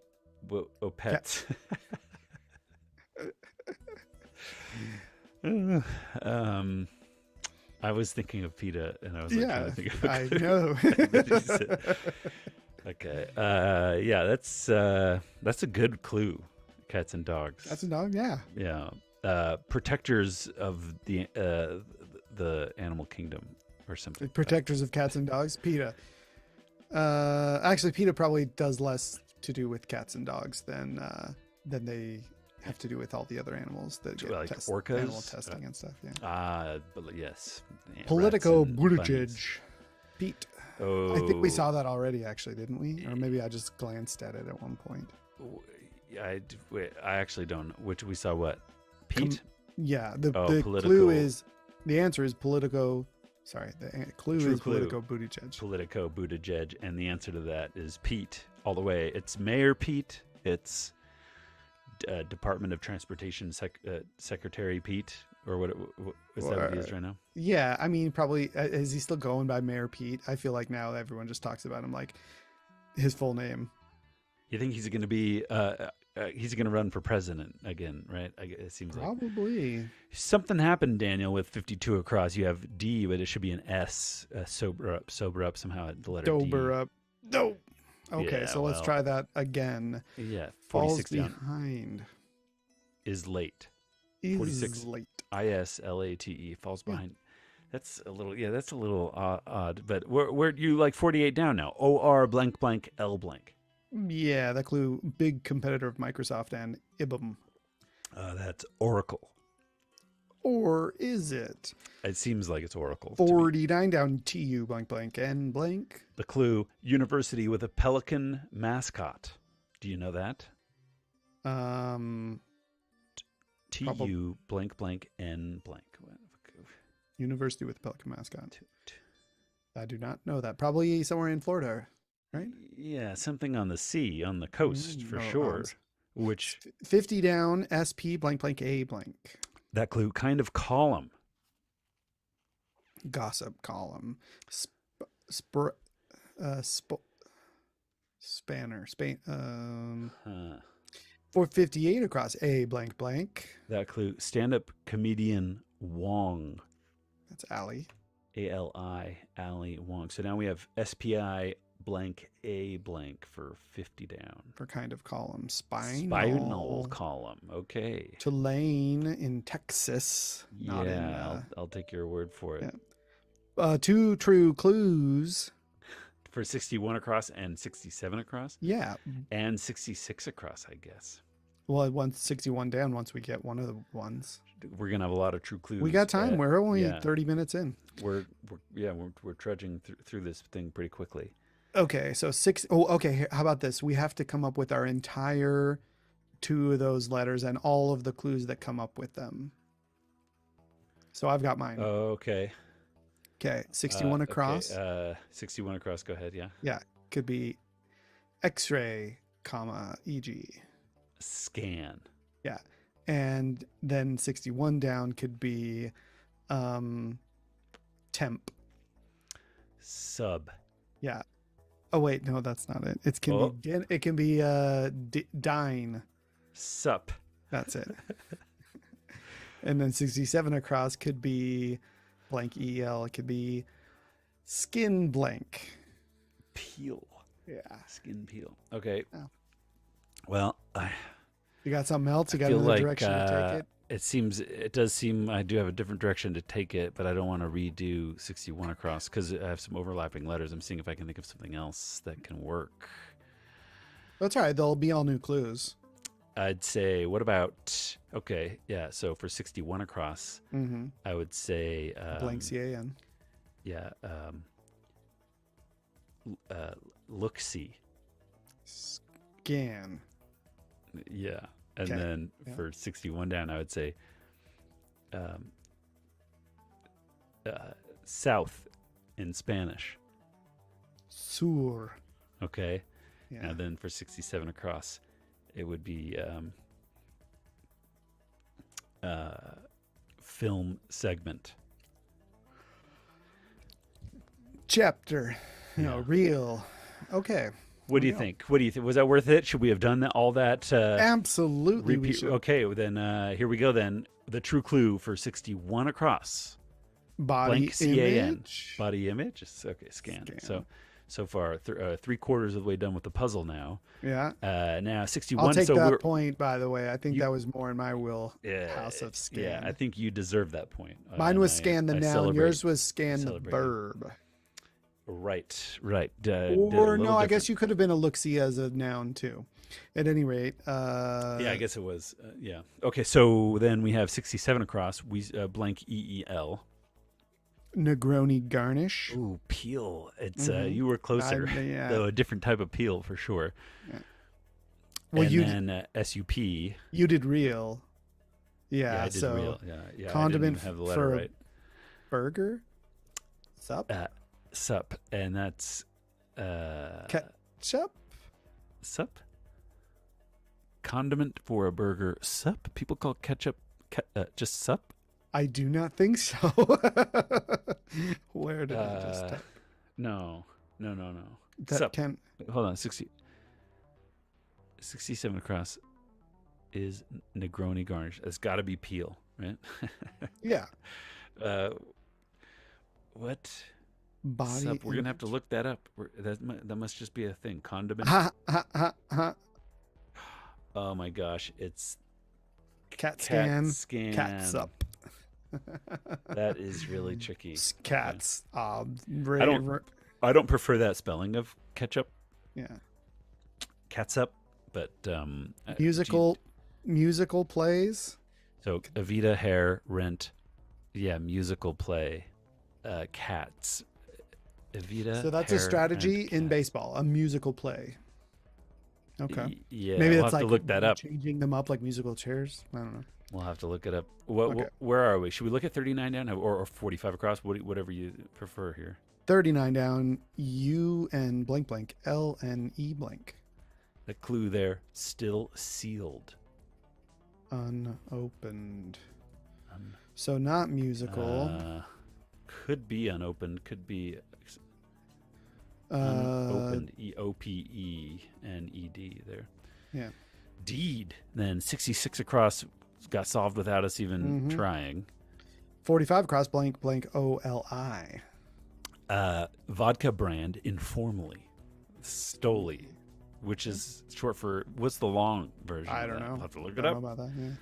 Pets. I was thinking of PETA, and I was like, trying to think of I know. Okay. That's a good clue. Cats and dogs. Cats and dogs. Yeah. Yeah. Protectors of the animal kingdom, or something. Protectors of cats and dogs. PETA. Actually, PETA probably does less to do with cats and dogs than they have to do with all the other animals that get like orcas, animal testing and stuff. Yeah. But yes. Politico Buttigieg. Pete. Oh. I think we saw that already, actually, didn't we? Or maybe I just glanced at it at one point. I actually don't. Which we saw what? Pete? Yeah. The political. clue is, the answer is Politico. Sorry, the clue is Politico Buttigieg. Politico Buttigieg, and the answer to that is Pete all the way. It's Mayor Pete. It's Department of Transportation Secretary Pete, or what is that what he is right now? Yeah, I mean, probably is he still going by Mayor Pete? I feel like now everyone just talks about him like his full name. You think he's going to be he's going to run for president again, right? It seems probably. Like something happened, Daniel, with 52 across. You have D, but it should be an S. Sober up somehow at the letter D. Sober up. No. Okay, so let's try that again. Yeah, 46 behind. Is late. Is 46 late. ISLATE falls behind. That's a little odd. But where you like 48 down now? OR blank blank L blank. Yeah, that clue. Big competitor of Microsoft and IBM. That's Oracle. Or is it? It seems like it's Oracle. 49 down. TU blank blank N blank. The clue: university with a pelican mascot. Do you know that? TU blank blank N blank. University with a pelican mascot. I do not know that. Probably somewhere in Florida, right? Yeah, something on the sea, on the coast for sure. Which 50 down. SP blank blank A blank. That clue: kind of column. Gossip column. Spanner. 458 across. A blank blank. That clue: stand-up comedian Wong. That's Allie. A-L-I, Ali Wong. So now we have S-P-I blank A blank for 50 down. For kind of column. Spinal column. Okay. Tulane in Texas. Not in, I'll take your word for it. Yeah. 2 true clues. For 61 across and 67 across? Yeah. And 66 across, I guess. Well, once 61 down, once we get one of the ones. We're going to have a lot of true clues. We got time. We're only 30 minutes in. We're trudging through this thing pretty quickly. Okay, so 6. Oh, okay. How about this? We have to come up with our entire 2 of those letters and all of the clues that come up with them. So I've got mine. Okay. Okay, 61 across. Okay. 61 across. Go ahead. Yeah. Yeah, could be X-ray, comma, EG. Scan. Yeah, and then 61 down could be temp. Sub. Yeah. Oh wait, no, that's not it. It can be dine. Sup. That's it. And then 67 across could be blank EL. It could be skin blank. Peel. Yeah. Skin peel. Okay. Oh. Well, You got something else? You got feel another like, direction to take it? It does seem I do have a different direction to take it, but I don't want to redo 61 across because I have some overlapping letters. I'm seeing if I can think of something else that can work. That's all right. They'll be all new clues. I'd say, what about, okay, yeah, so for 61 across, I would say... blank CAN. Yeah, look-see. Scan. Yeah, and then for 61 down, I would say south in Spanish. Sur. Okay, Yeah. and then for 67 across, it would be film segment. Chapter. Yeah. Reel. Okay. What do you think? Was that worth it? Should we have done all that? Absolutely. We should. Okay, well then here we go then. The true clue for 61 across. Body Blank image. CAN. Body image. Okay, scan. So far, 3/4 of the way done with the puzzle now. Yeah. Now 61. I'll take so that point, by the way. I think that was more in my house of scan. Yeah, I think you deserve that point. Mine was scan the noun. Yours was scan the celebrate. verb. Right. Or no, I guess you could have been a look-see as a noun too. At any rate. Yeah, I guess it was. Yeah. Okay, so then we have 67 across. We blank EEL. Negroni garnish. Ooh, peel. It's you were closer, though a different type of peel for sure. Yeah. Well, and then SUP. You did real. Yeah, I did real. Yeah. Condiment I didn't have the letter for right. Burger. Sup. Sup, and that's ketchup. Sup. Condiment for a burger. Sup. People call ketchup just sup. I do not think so. Where did I just type? No. That can hold on. 67 across is Negroni garnish. It's got to be peel, right? Yeah. What? Body. Sup? We're gonna have to look that up. That must just be a thing. Condiment. Oh my gosh! It's cat scan. Cat sup. That is really tricky. Cats. I don't prefer that spelling of ketchup. Yeah. Catsup, but musical plays. So Evita, Hair, Rent, musical play, Cats. Evita. So that's a strategy in baseball, a musical play. Okay. Yeah. Maybe we'll that's have like to look that up. Changing them up like musical chairs. I don't know. We'll have to look it up. Where are we? Should we look at 39 down or 45 across? Whatever you prefer here. 39 down. U and blank blank. L and E blank. The clue there, still sealed. Unopened. So not musical. Could be unopened. Could be unopened. EOPE and ED there. Yeah. Deed. Then 66 across got solved without us even trying. 45 across, blank, blank, OLI. Vodka brand informally. Stoli, which is short for, what's the long version? I of don't that? know. I'll have to look Don't it up. know about that. Yeah.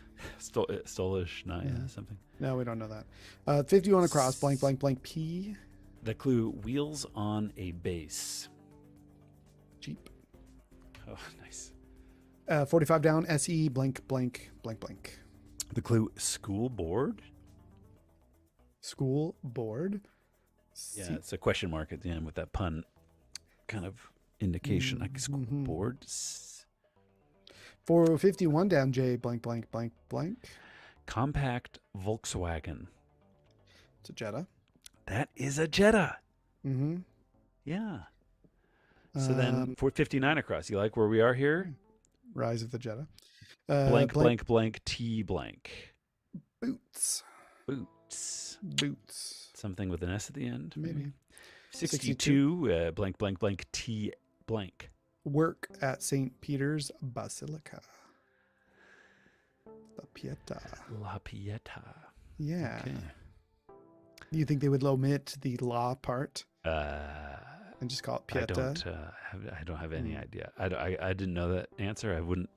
Stolish, something. No, we don't know that. 51 across, blank, blank, blank, P. The clue, wheels on a base. Jeep. Oh, nice. 45 down, SE, blank, blank, blank, blank. The clue, school board. School board. Yeah, it's a question mark at the end with that pun kind of indication. Like school board. 451 down, J, blank, blank, blank, blank. Compact Volkswagen. It's a Jetta. That is a Jetta. Mm-hmm. Yeah. So then 459 across. You like where we are here? Rise of the Jetta. Blank, blank, blank, T blank. Boots. Something with an S at the end. Maybe. 62, blank, blank, blank, T blank. Work at St. Peter's Basilica. La Pieta. La Pieta. Yeah. Okay. You think they would omit the la part and just call it Pieta? I don't have any idea. I didn't know that answer. I wouldn't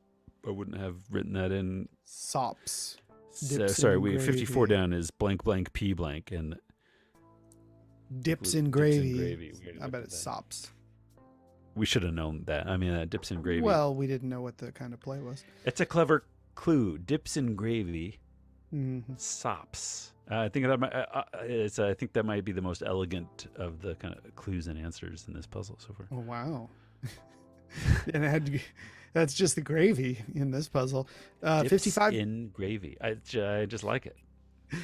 have written that in. Sops. So, sorry, we 54 down is blank, blank, P blank, and dips in gravy. We I bet it's sops. We should have known that. I mean, dips in gravy. Well, we didn't know what the kind of play was. It's a clever clue. Dips in gravy. Mm-hmm. Sops. I think that might be the most elegant of the kind of clues and answers in this puzzle so far. Oh wow! And that's just the gravy in this puzzle. 55 in gravy. I just like it.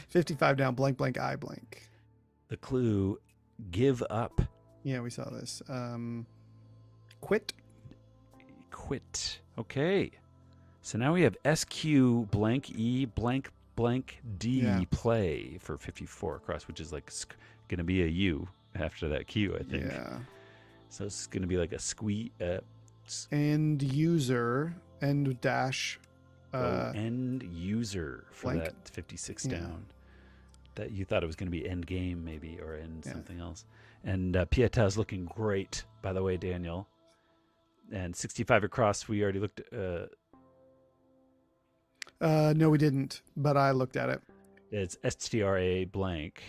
55 down. Blank blank I blank. The clue: give up. Yeah, we saw this. Quit. Okay. So now we have SQ blank E blank blank D play for 54 across, which is like going to be a U after that Q, I think. Yeah. So it's going to be like a squee. End user, end dash. End user for blank. that 56 down. That you thought it was going to be end game maybe, or end something else. And Pieta is looking great, by the way, Daniel. And 65 across, we already looked No, we didn't, but I looked at it. It's STRA blank.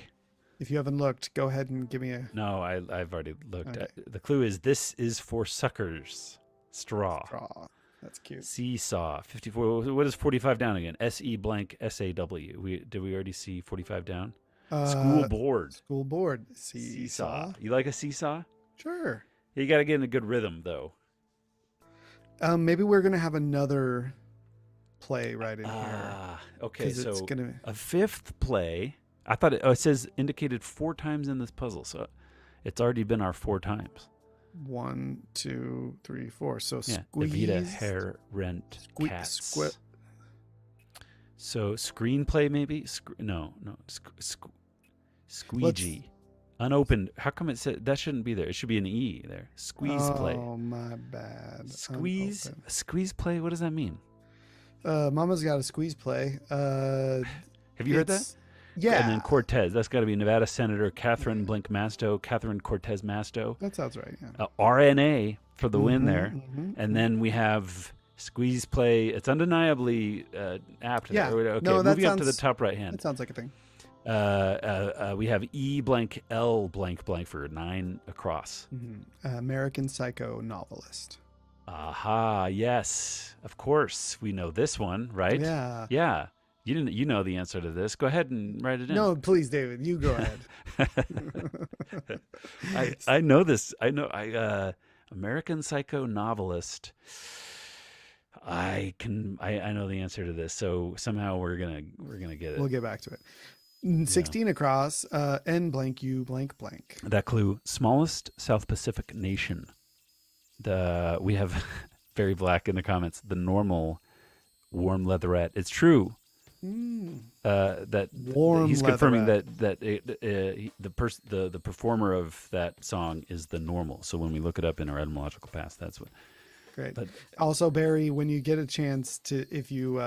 If you haven't looked, go ahead and give me a... No, I've already looked at it. The clue is this is for suckers. Straw. That's cute. Seesaw. 54. What is 45 down again? SE blank SAW. Did we already see 45 down? School board. School board. Seesaw. You like a seesaw? Sure. You got to get in a good rhythm, though. Maybe we're going to have another play right in here. Okay, so it's gonna... a fifth play. I thought it says indicated 4 times in this puzzle, so it's already been our 4 times. 1, 2, 3, 4. So yeah, squeeze. Evita, hair, rent, cats. Squid. So screenplay maybe? Squeegee. Unopened. How come it said that shouldn't be there? It should be an E there. Squeeze play. Oh, my bad. Squeeze Unopened. play? What does that mean? Mama's got a squeeze play. Have you heard that? Yeah. And then Cortez. That's got to be Nevada Senator Catherine Blink Masto, Catherine Cortez Masto. That sounds right, yeah. RNA for the win there. And then we have squeeze play. It's undeniably apt. Yeah. There. Okay, no, moving up to the top right hand. That sounds like a thing. We have E blank L blank blank for 9 across. American Psycho novelist. Aha, yes. Of course. We know this one, right? Yeah. Yeah. You know the answer to this. Go ahead and write it in. No, please, David, you go ahead. I know this. I know American Psycho novelist. I know the answer to this. So somehow we're gonna get it. We'll get back to it. 16 across, N blank U blank blank. That clue, smallest South Pacific nation. We have very black in the comments. The normal warm leatherette. It's true. That warm he's confirming leatherette. that the performer of that song is the normal. So when we look it up in our etymological past, that's what. Great. But also, Barry, when you get a chance to, if you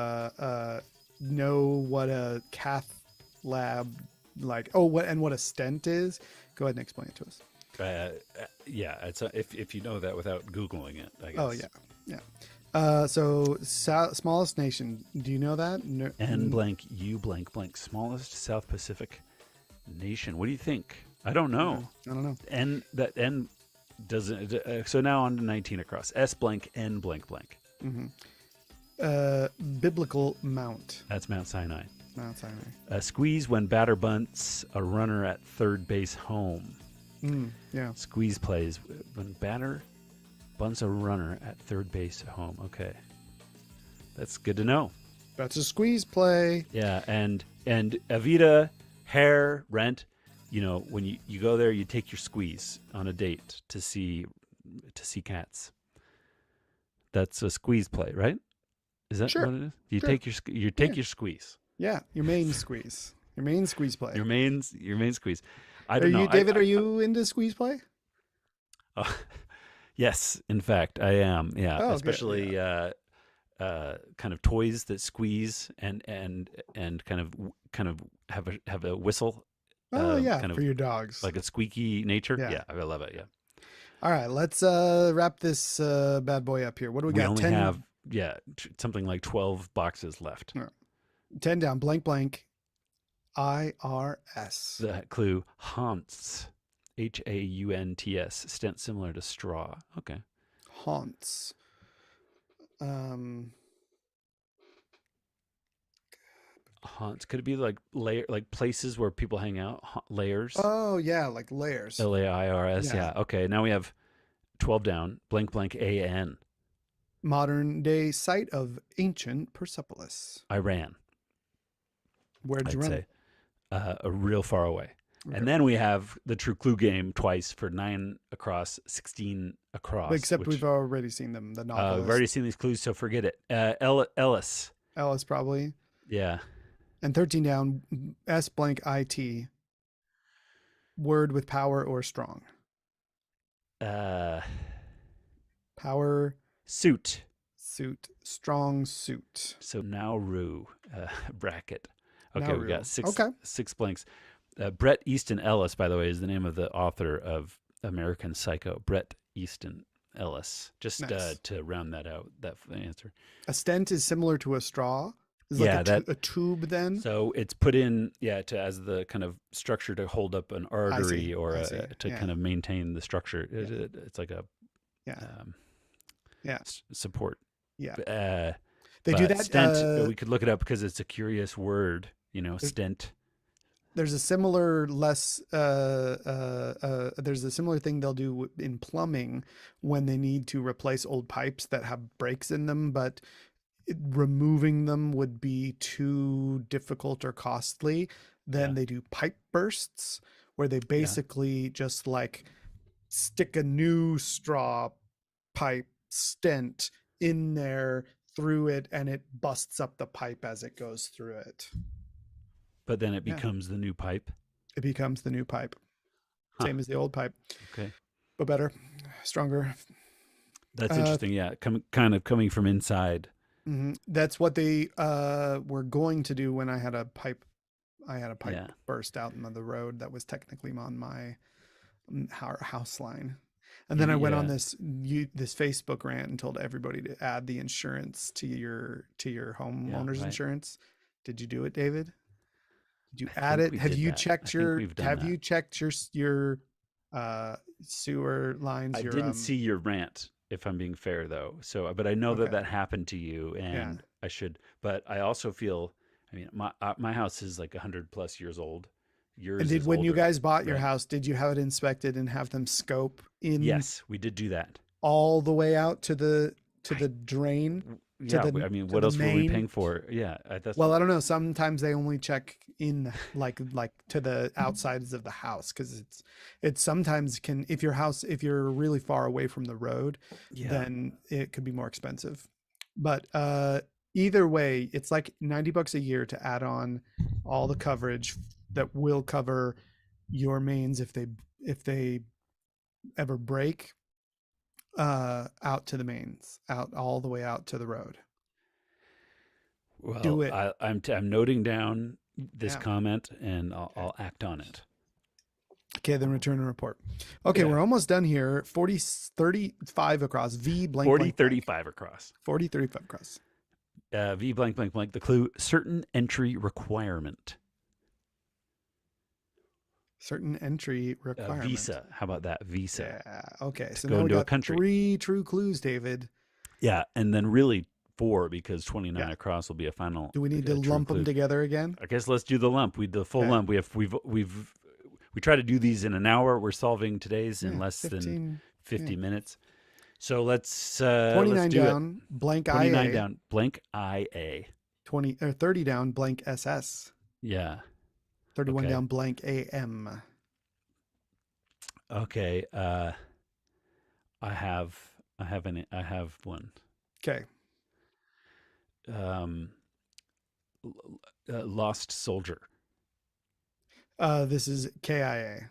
know what a cath lab like, oh, what a stent is? Go ahead and explain it to us. Yeah, it's if you know that without Googling it, I guess. Oh yeah, yeah. So smallest nation. Do you know that? N blank U blank blank, smallest South Pacific nation. What do you think? I don't know. I don't know. N doesn't. So now on to 19 across. S blank N blank blank. Biblical mount. That's Mount Sinai. Mount Sinai. Squeeze when batter bunts a runner at third base home. Yeah. Squeeze plays when batter bunts a runner at third base home. Okay, that's good to know. That's a squeeze play. Yeah, and Avita, hair, rent. You know, when you go there, you take your squeeze on a date to see cats. That's a squeeze play, right? Is that Sure. what it is? You Sure. take your squeeze. Yeah, your main squeeze. Your main squeeze play. Your main squeeze. I don't know. David, are you into squeeze play? Yes, in fact, I am. Yeah, Oh, good. especially kind of toys that squeeze and kind of have a whistle. Oh yeah, kind of for your dogs. like a squeaky nature. Yeah. Yeah, I love it. Yeah. All right, let's wrap this bad boy up here. What do we got? We only have something like 12 boxes left. 10 down. Blank blank. IRS. The clue haunts. HAUNTS. Stent similar to straw. Okay. Haunts. Haunts. Could it be like places where people hang out? Layers. Oh yeah, like layers. LAIRS. Yeah. Okay. Now we have 12 down. Blank blank AN. Modern day site of ancient Persepolis. Iran. Where'd you run? Say. A real far away. Okay. And then we have the true clue game twice for 9 across, 16 across. Except we've already seen them. The novelist. We've already seen these clues, so forget it. Ellis. Ellis probably. Yeah. And 13 down. S blank IT. Word with power or strong. Power. Suit. Strong suit. So Nauru bracket. Okay, Nauru. we got six blanks. Bret Easton Ellis, by the way, is the name of the author of American Psycho. Bret Easton Ellis. Just nice. To round that out, that answer. A stent is similar to a straw. Is yeah, like a tube then. So it's put in, as the kind of structure to hold up an artery or to kind of maintain the structure. It's like a support. Yeah. They do that. Stent. We could look it up because it's a curious word. Stent. There's a similar there's a similar thing they'll do in plumbing when they need to replace old pipes that have breaks in them, but removing them would be too difficult or costly. Then they do pipe bursts where they basically just like stick a new straw pipe stent in there through it, and it busts up the pipe as it goes through it. But then it becomes the new pipe. It becomes the new pipe. Same as the old pipe. Okay. But better, stronger. That's interesting. Yeah. Kind of coming from inside. Mm-hmm. That's what they were going to do when I had a pipe. Burst out in the road that was technically on my house line. And then I went on this Facebook rant and told everybody to add the insurance to your homeowner's insurance. Did you do it, David? Did you add it? Have you checked your sewer lines? I didn't see your rant, if I'm being fair, though. So, but I know that happened to you, and I should. But I also feel, my house is like 100+ years old. Yours. And when you guys bought your house, did you have it inspected and have them scope in? Yes, we did do that. All the way out to the drain. Yeah, what else were we paying for? Yeah, I don't know. Sometimes they only check in like to the outsides of the house because it's sometimes can if you're really far away from the road, then it could be more expensive. But either way, it's like $90 a year to add on all the coverage that will cover your mains if they ever break. Out to the mains, out all the way out to the road. Well, do it. I'm noting down this comment, and I'll act on it. Okay, then return a report. Okay, we're almost done here. 35 across. V blank 40, blank, 35 across. 40, 35 across. V blank blank blank. The clue: certain entry requirement. Certain entry requirement. Visa. How about that? Visa. Yeah. Okay. So go now we into a got country. 3 true clues, David. Yeah, and then really 4 because 29 across will be a final. Do we need to lump them together again? I guess let's do the lump. The full lump. We try to do these in an hour. We're solving today's in less than 50 minutes. So let's 29 let's do down, it. blank 29 IA. down, blank IA. 30 down, blank SS. Yeah. 31 down, blank AM. Okay. I have one. Okay. Lost soldier. This is KIA.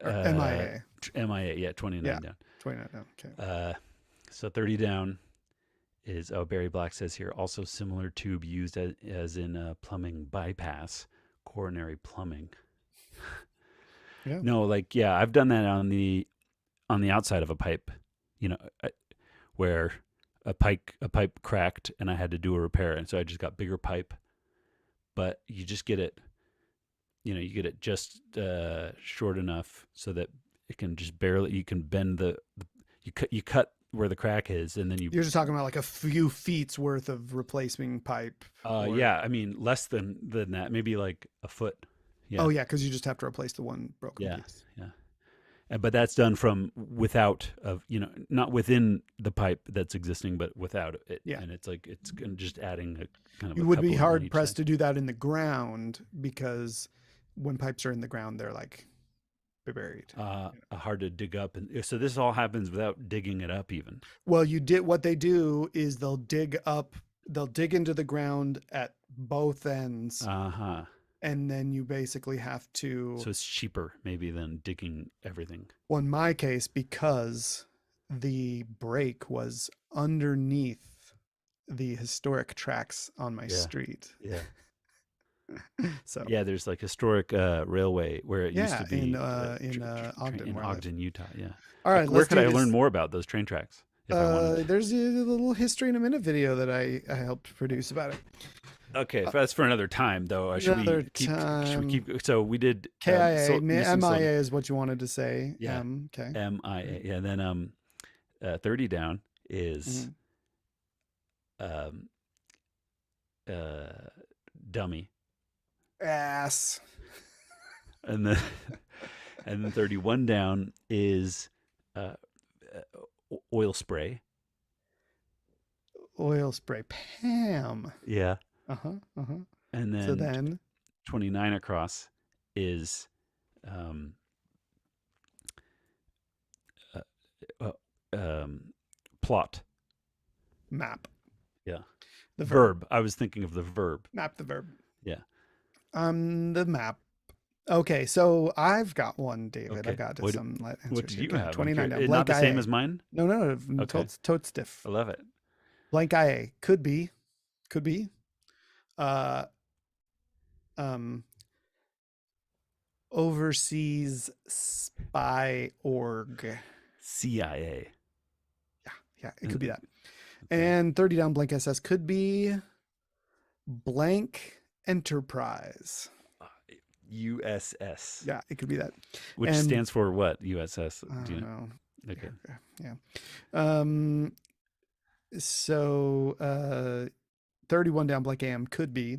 MIA. MIA, yeah, 29 down. 29 down, okay. So 30 down is, Barry Black says here, also similar tube used as in plumbing bypass, coronary plumbing. Yeah. No, I've done that on the outside of a pipe, where a pipe cracked and I had to do a repair, and so I just got bigger pipe. But you just get it, you get it just short enough so that it can just barely, you can bend you cut where the crack is, and then you're just talking about like a few feet's worth of replacing pipe. Yeah, I mean less than that, maybe like a foot. Yeah. Oh yeah, because you just have to replace the one broken piece. Yeah. But that's done from without not within the pipe that's existing, but without it. Yeah. And it's just adding a kind of. You would be hard pressed to do that in the ground, because when pipes are in the ground, they're like buried. Hard to dig up, and so this all happens without digging it up even. Well, what they do is they'll dig into the ground at both ends. And then you basically have to. So it's cheaper maybe than digging everything. Well, in my case, because the break was underneath the historic tracks on my street. Yeah. So there's like historic railway where it used to be in Ogden, Utah. Yeah. All right. Where could I learn more about those train tracks? There's a little history in a minute video that I helped produce about it. Okay, that's for another time, though. Should we keep? So we did KIA, MIA is what you wanted to say. Yeah. Okay. MIA. Yeah. Then 30 down is dummy. Ass. And then 31 down is oil spray. Oil spray. Pam. Yeah. And then 29 across is plot. Map. Yeah. The verb. I was thinking of the verb. Map the verb. Yeah. The map. Okay, so I've got one, David. Okay. I got some answers. What do you have? 29 down. Not the same as mine? No. Okay. Totes stiff. I love it. Blank IA. Could be. Overseas Spy Org. CIA. Yeah, it could be that. Okay. And 30 down, blank SS could be blank Enterprise. USS. Yeah, it could be that. Which stands for what? USS? Do you know? Okay. Yeah. So 31 down, blank AM could be.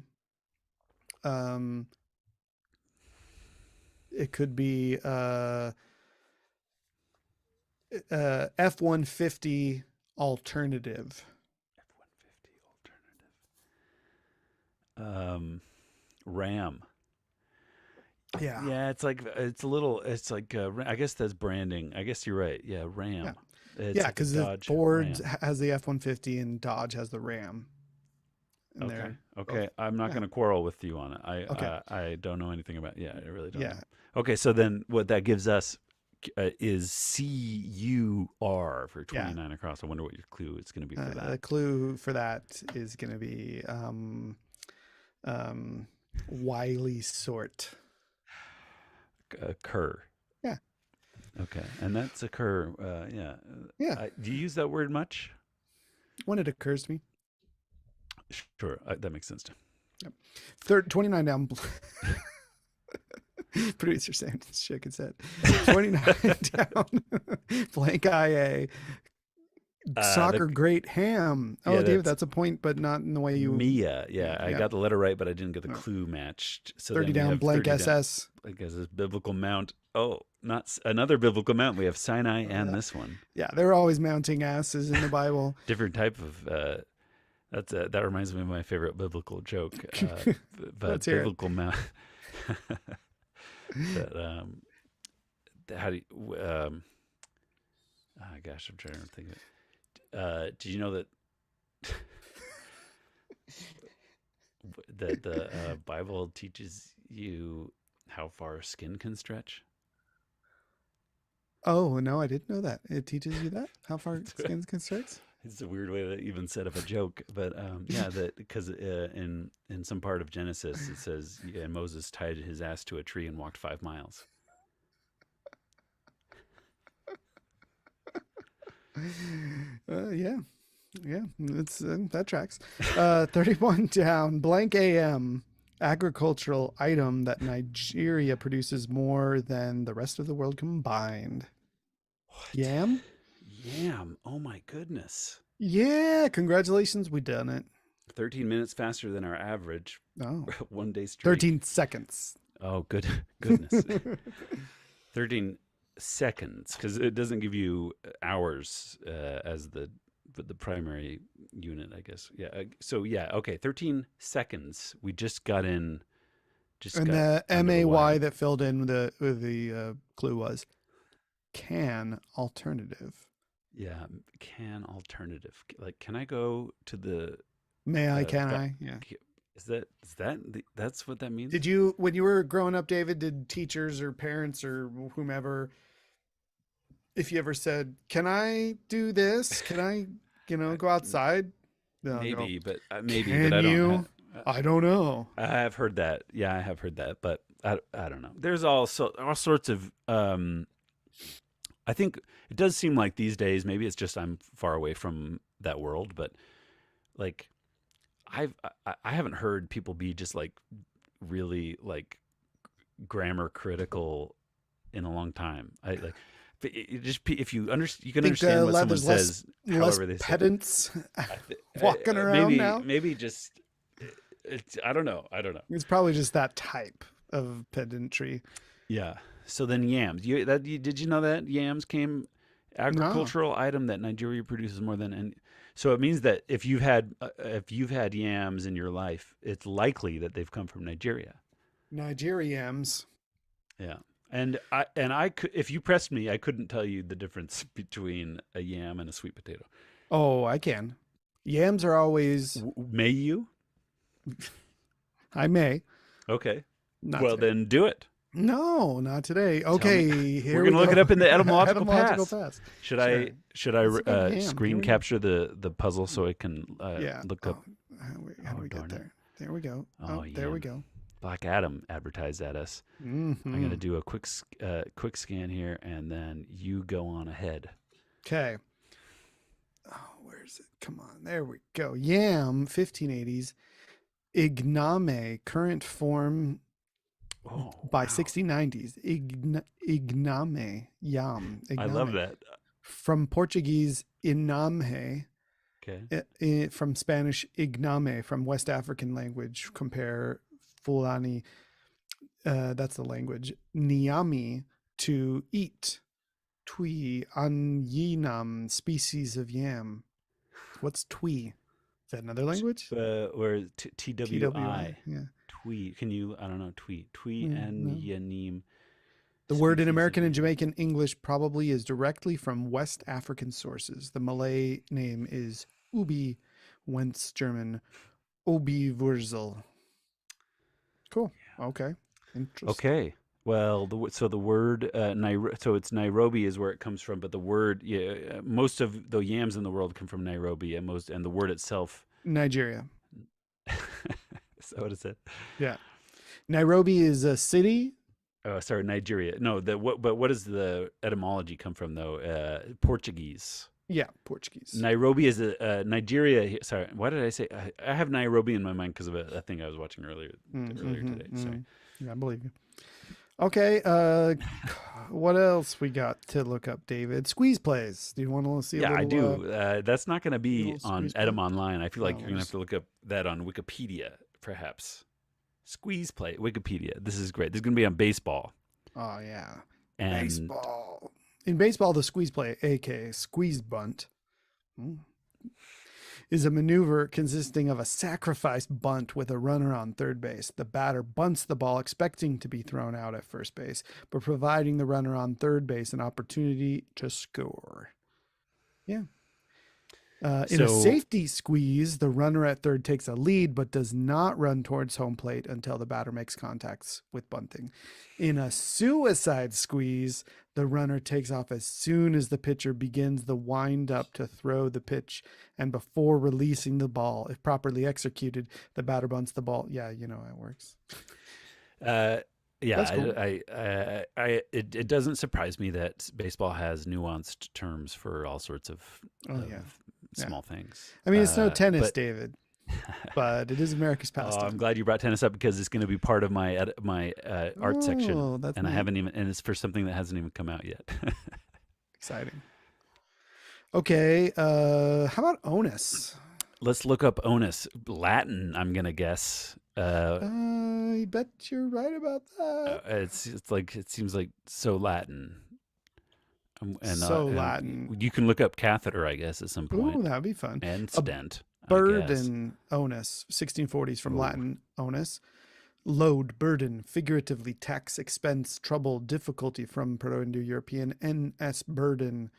It could be F-150 alternative. F-150 alternative. RAM. Yeah. It's like I guess that's branding. I guess you're right. Yeah, RAM. Yeah, because Ford has the F-150 and Dodge has the Ram. Okay. I'm not going to quarrel with you on it. I don't know anything about. Yeah, I really don't. Yeah. Okay, so then what that gives us is CUR for 29 across. I wonder what your clue is going to be for that. The clue for that is going to be Wily sort. Cur. Yeah. Okay, and that's a cur. Yeah. Yeah. Do you use that word much? When it occurs to me. Sure, that makes sense too. Yep. 29 down. Producer Sam shook his head. 29 down. Blank IA. Soccer great ham. Oh, Yeah, David, that's a point, but not in the way you. Mia. Yeah, I got the letter right, but I didn't get the clue matched. So 30 then we down. have Blank 30 SS. Down, like as a biblical mount. Oh, not another biblical mount. We have Sinai and this one. Yeah, they're always mounting asses in the Bible. Different type of. That reminds me of my favorite biblical joke. But biblical mount. That how do you? Gosh, I'm trying to think of it. Did you know that that the Bible teaches you how far skin can stretch? Oh, no, I didn't know that. It teaches you that? How far skin can stretch? It's a weird way to even set up a joke, but yeah, that because in some part of Genesis it says, and Moses tied his ass to a tree and walked 5 miles. Yeah, it's that tracks. 31 down. Blank AM. Agricultural item that Nigeria produces more than the rest of the world combined. What? Yam? Yam. Oh my goodness. Yeah, congratulations, we done it. 13 minutes faster than our average. Oh. 1 day streak. 13 seconds. Oh, goodness. 13 seconds, because it doesn't give you hours as the primary unit, I guess. Yeah. So yeah, okay. 13 seconds. We just got in. And the MAY that filled in the clue was can alternative. Yeah, can alternative. Like, can I go to the? May I? Can I? Yeah. That's what that means? Did you, when you were growing up, David, did teachers or parents or whomever, if you ever said, can I do this? Can I, go outside? Maybe, but I don't know. I have heard that. Yeah, I have heard that, but I don't know. There's all sorts of, I think it does seem like these days, maybe it's just I'm far away from that world, but like I haven't heard people be just like really like grammar critical in a long time. If you understand, you can understand what someone says. However, they pedants walking around now. Maybe just I don't know. It's probably just that type of pedantry. Yeah. So then yams. Did you know that yams came agricultural item that Nigeria produces more than any? So it means that if you've had yams in your life, it's likely that they've come from Nigeria. Nigerians. Yeah. And I could, if you pressed me, I couldn't tell you the difference between a yam and a sweet potato. Oh, I can. Yams are always. May you? I may. Okay. Not well, today. then do it. No, not today. Okay, here we're gonna look it up in the etymological pass. Should I screen capture the puzzle so I can look up? How do we get there? There we go. Oh, there we go. Black Adam advertised at us. Mm-hmm. I'm gonna do a quick scan here, and then you go on ahead. Okay. Oh, where is it? Come on, there we go. Yam, 1580s. Igname, current form. By 1690s, igname, yam. Igname. I love that. From Portuguese, inamhe. Okay. From Spanish, igname. From West African language, compare Fulani. That's the language. Niami, to eat. Twi, anyinam, species of yam. What's twi? Is that another language? Where TWI. Yeah. Tweet. Can you? I don't know. Tweet and yanim. The word in American and Jamaican English probably is directly from West African sources. The Malay name is ubi, whence German obi Wurzel. Cool. Okay. Interesting. Okay. Well, the word so it's Nairobi is where it comes from, but the word most of the yams in the world come from Nairobi, and the word itself Nigeria. Is that what it said? Yeah. Nairobi is a city. Oh, sorry, Nigeria. No, but what does the etymology come from though? Portuguese. Yeah, Portuguese. Nairobi is a Nigeria. Sorry, why did I say? I have Nairobi in my mind because of a thing I was watching earlier today. Sorry. Yeah, I believe you. Okay, what else we got to look up, David? Squeeze plays. Do you want to see a Yeah, little? I do. That's not going to be little on squeeze play? Edom Online. I feel like No, you're going to have to look up that on Wikipedia, perhaps. Squeeze play, Wikipedia. This is great. This is going to be on baseball. Oh yeah, And baseball. In baseball, the squeeze play, aka squeeze bunt, is a maneuver consisting of a sacrifice bunt with a runner on third base. The batter bunts the ball, expecting to be thrown out at first base, but providing the runner on third base an opportunity to score. Yeah. In a safety squeeze, the runner at third takes a lead but does not run towards home plate until the batter makes contacts with bunting. In a suicide squeeze, the runner takes off as soon as the pitcher begins the wind up to throw the pitch and before releasing the ball. If properly executed, the batter bunts the ball. Yeah, you know how it works. Yeah, cool. it doesn't surprise me that baseball has nuanced terms for all sorts of small things. I mean, it's no tennis, David, but it is America's pastime. I'm glad you brought tennis up because it's going to be part of my art section, and neat. I haven't even, and it's for something that hasn't even come out yet. Exciting. Okay, how about onus? Let's look up onus. Latin, I'm gonna guess. I bet you're right about that. It's like it seems like so Latin. Latin. You can look up catheter, I guess, at some point. Ooh, that'd be fun. And stent. Burden, onus, 1640s from Latin, onus. Load, burden, figuratively tax, expense, trouble, difficulty from Proto-Indo-European, NS, burden.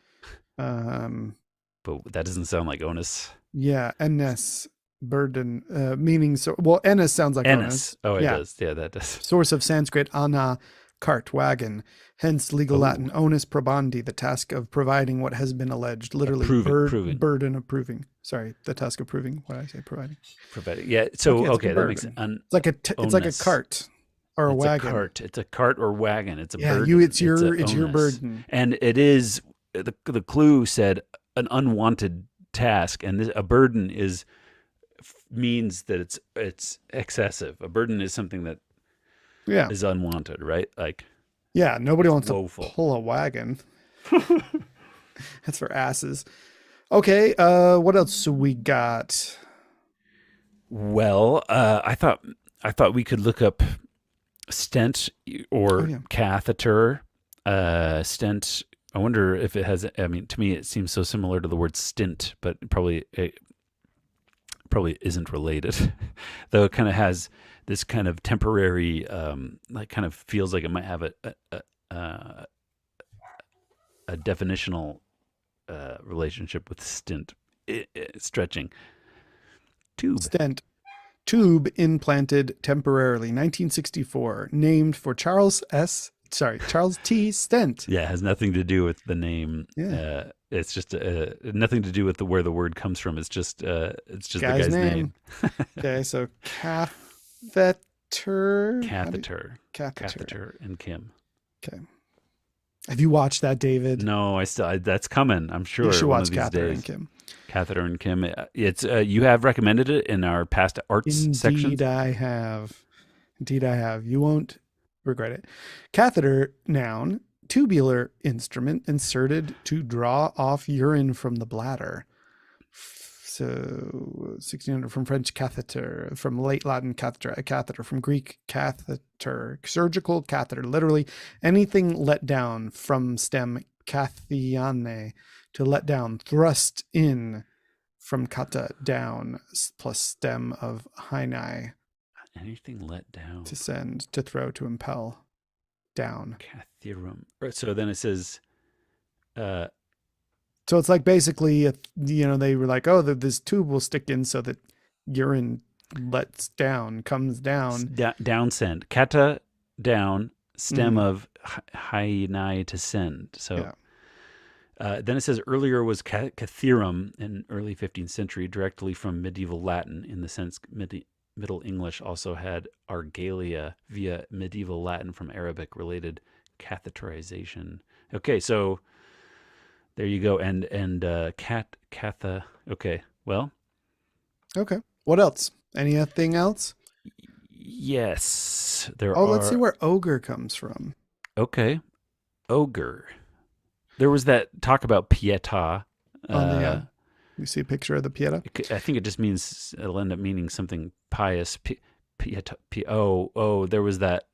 But that doesn't sound like onus. Yeah, NS, burden, meaning so. Well, NS sounds like onus. Oh, it does. Yeah, that does. Source of Sanskrit, ana, cart, wagon. Hence, legal Latin, onus probandi, the task of providing what has been alleged. Literally, proving. Burden of proving. Sorry, the task of proving. What did I say? Providing. Providing. Yeah. So that makes sense. It's like a cart or a wagon. It's a cart or wagon. It's a burden. Yeah, it's your burden. And it is the clue said an unwanted task, and a burden means that it's excessive. A burden is something that is unwanted, right? Like nobody wants woeful. To pull a wagon. That's for asses. Okay, what else we got? Well, I thought we could look up stent or catheter. Stent. I wonder if it has. I mean, to me, it seems so similar to the word stint, but it probably isn't related. Though it kind of has this kind of temporary, like kind of feels like it might have a definitional relationship with stint, stretching. Tube. Stent. Tube implanted temporarily, 1964, named for Charles T. Stent. Yeah, it has nothing to do with the name. Yeah. It's just nothing to do with where the word comes from. It's just the guy's name. Okay, so catheter. Catheter and Kim. Okay. Have you watched that, David? No, that's coming. I'm sure. You should watch Catheter and Kim. Catheter and Kim. It's you have recommended it in our past arts section. Indeed, I have. You won't regret it. Catheter, noun, tubular instrument inserted to draw off urine from the bladder. So 1600 from French catheter, from late Latin catheter, a catheter, from Greek catheter, surgical catheter, literally anything let down, from stem kathiane, to let down, thrust in, from kata, down, plus stem of hainai. Anything let down. To send, to throw, to impel, down. Catherum. So then it says... So it's like basically, they were like, oh, this tube will stick in so that urine comes down. Down send. Kata, down, stem of hainai, to send. So then it says earlier was catherum in early 15th century, directly from medieval Latin in the sense Middle English also had argalia via medieval Latin from Arabic related catheterization. Okay, so there you go. And catha. Okay, well. Okay. What else? Anything else? Yes, there Oh, are. let's see where ogre comes from. Okay, ogre. There was that talk about pietà. You see a picture of the pieta? I think it just means it'll end up meaning something pious. Pietà. There was that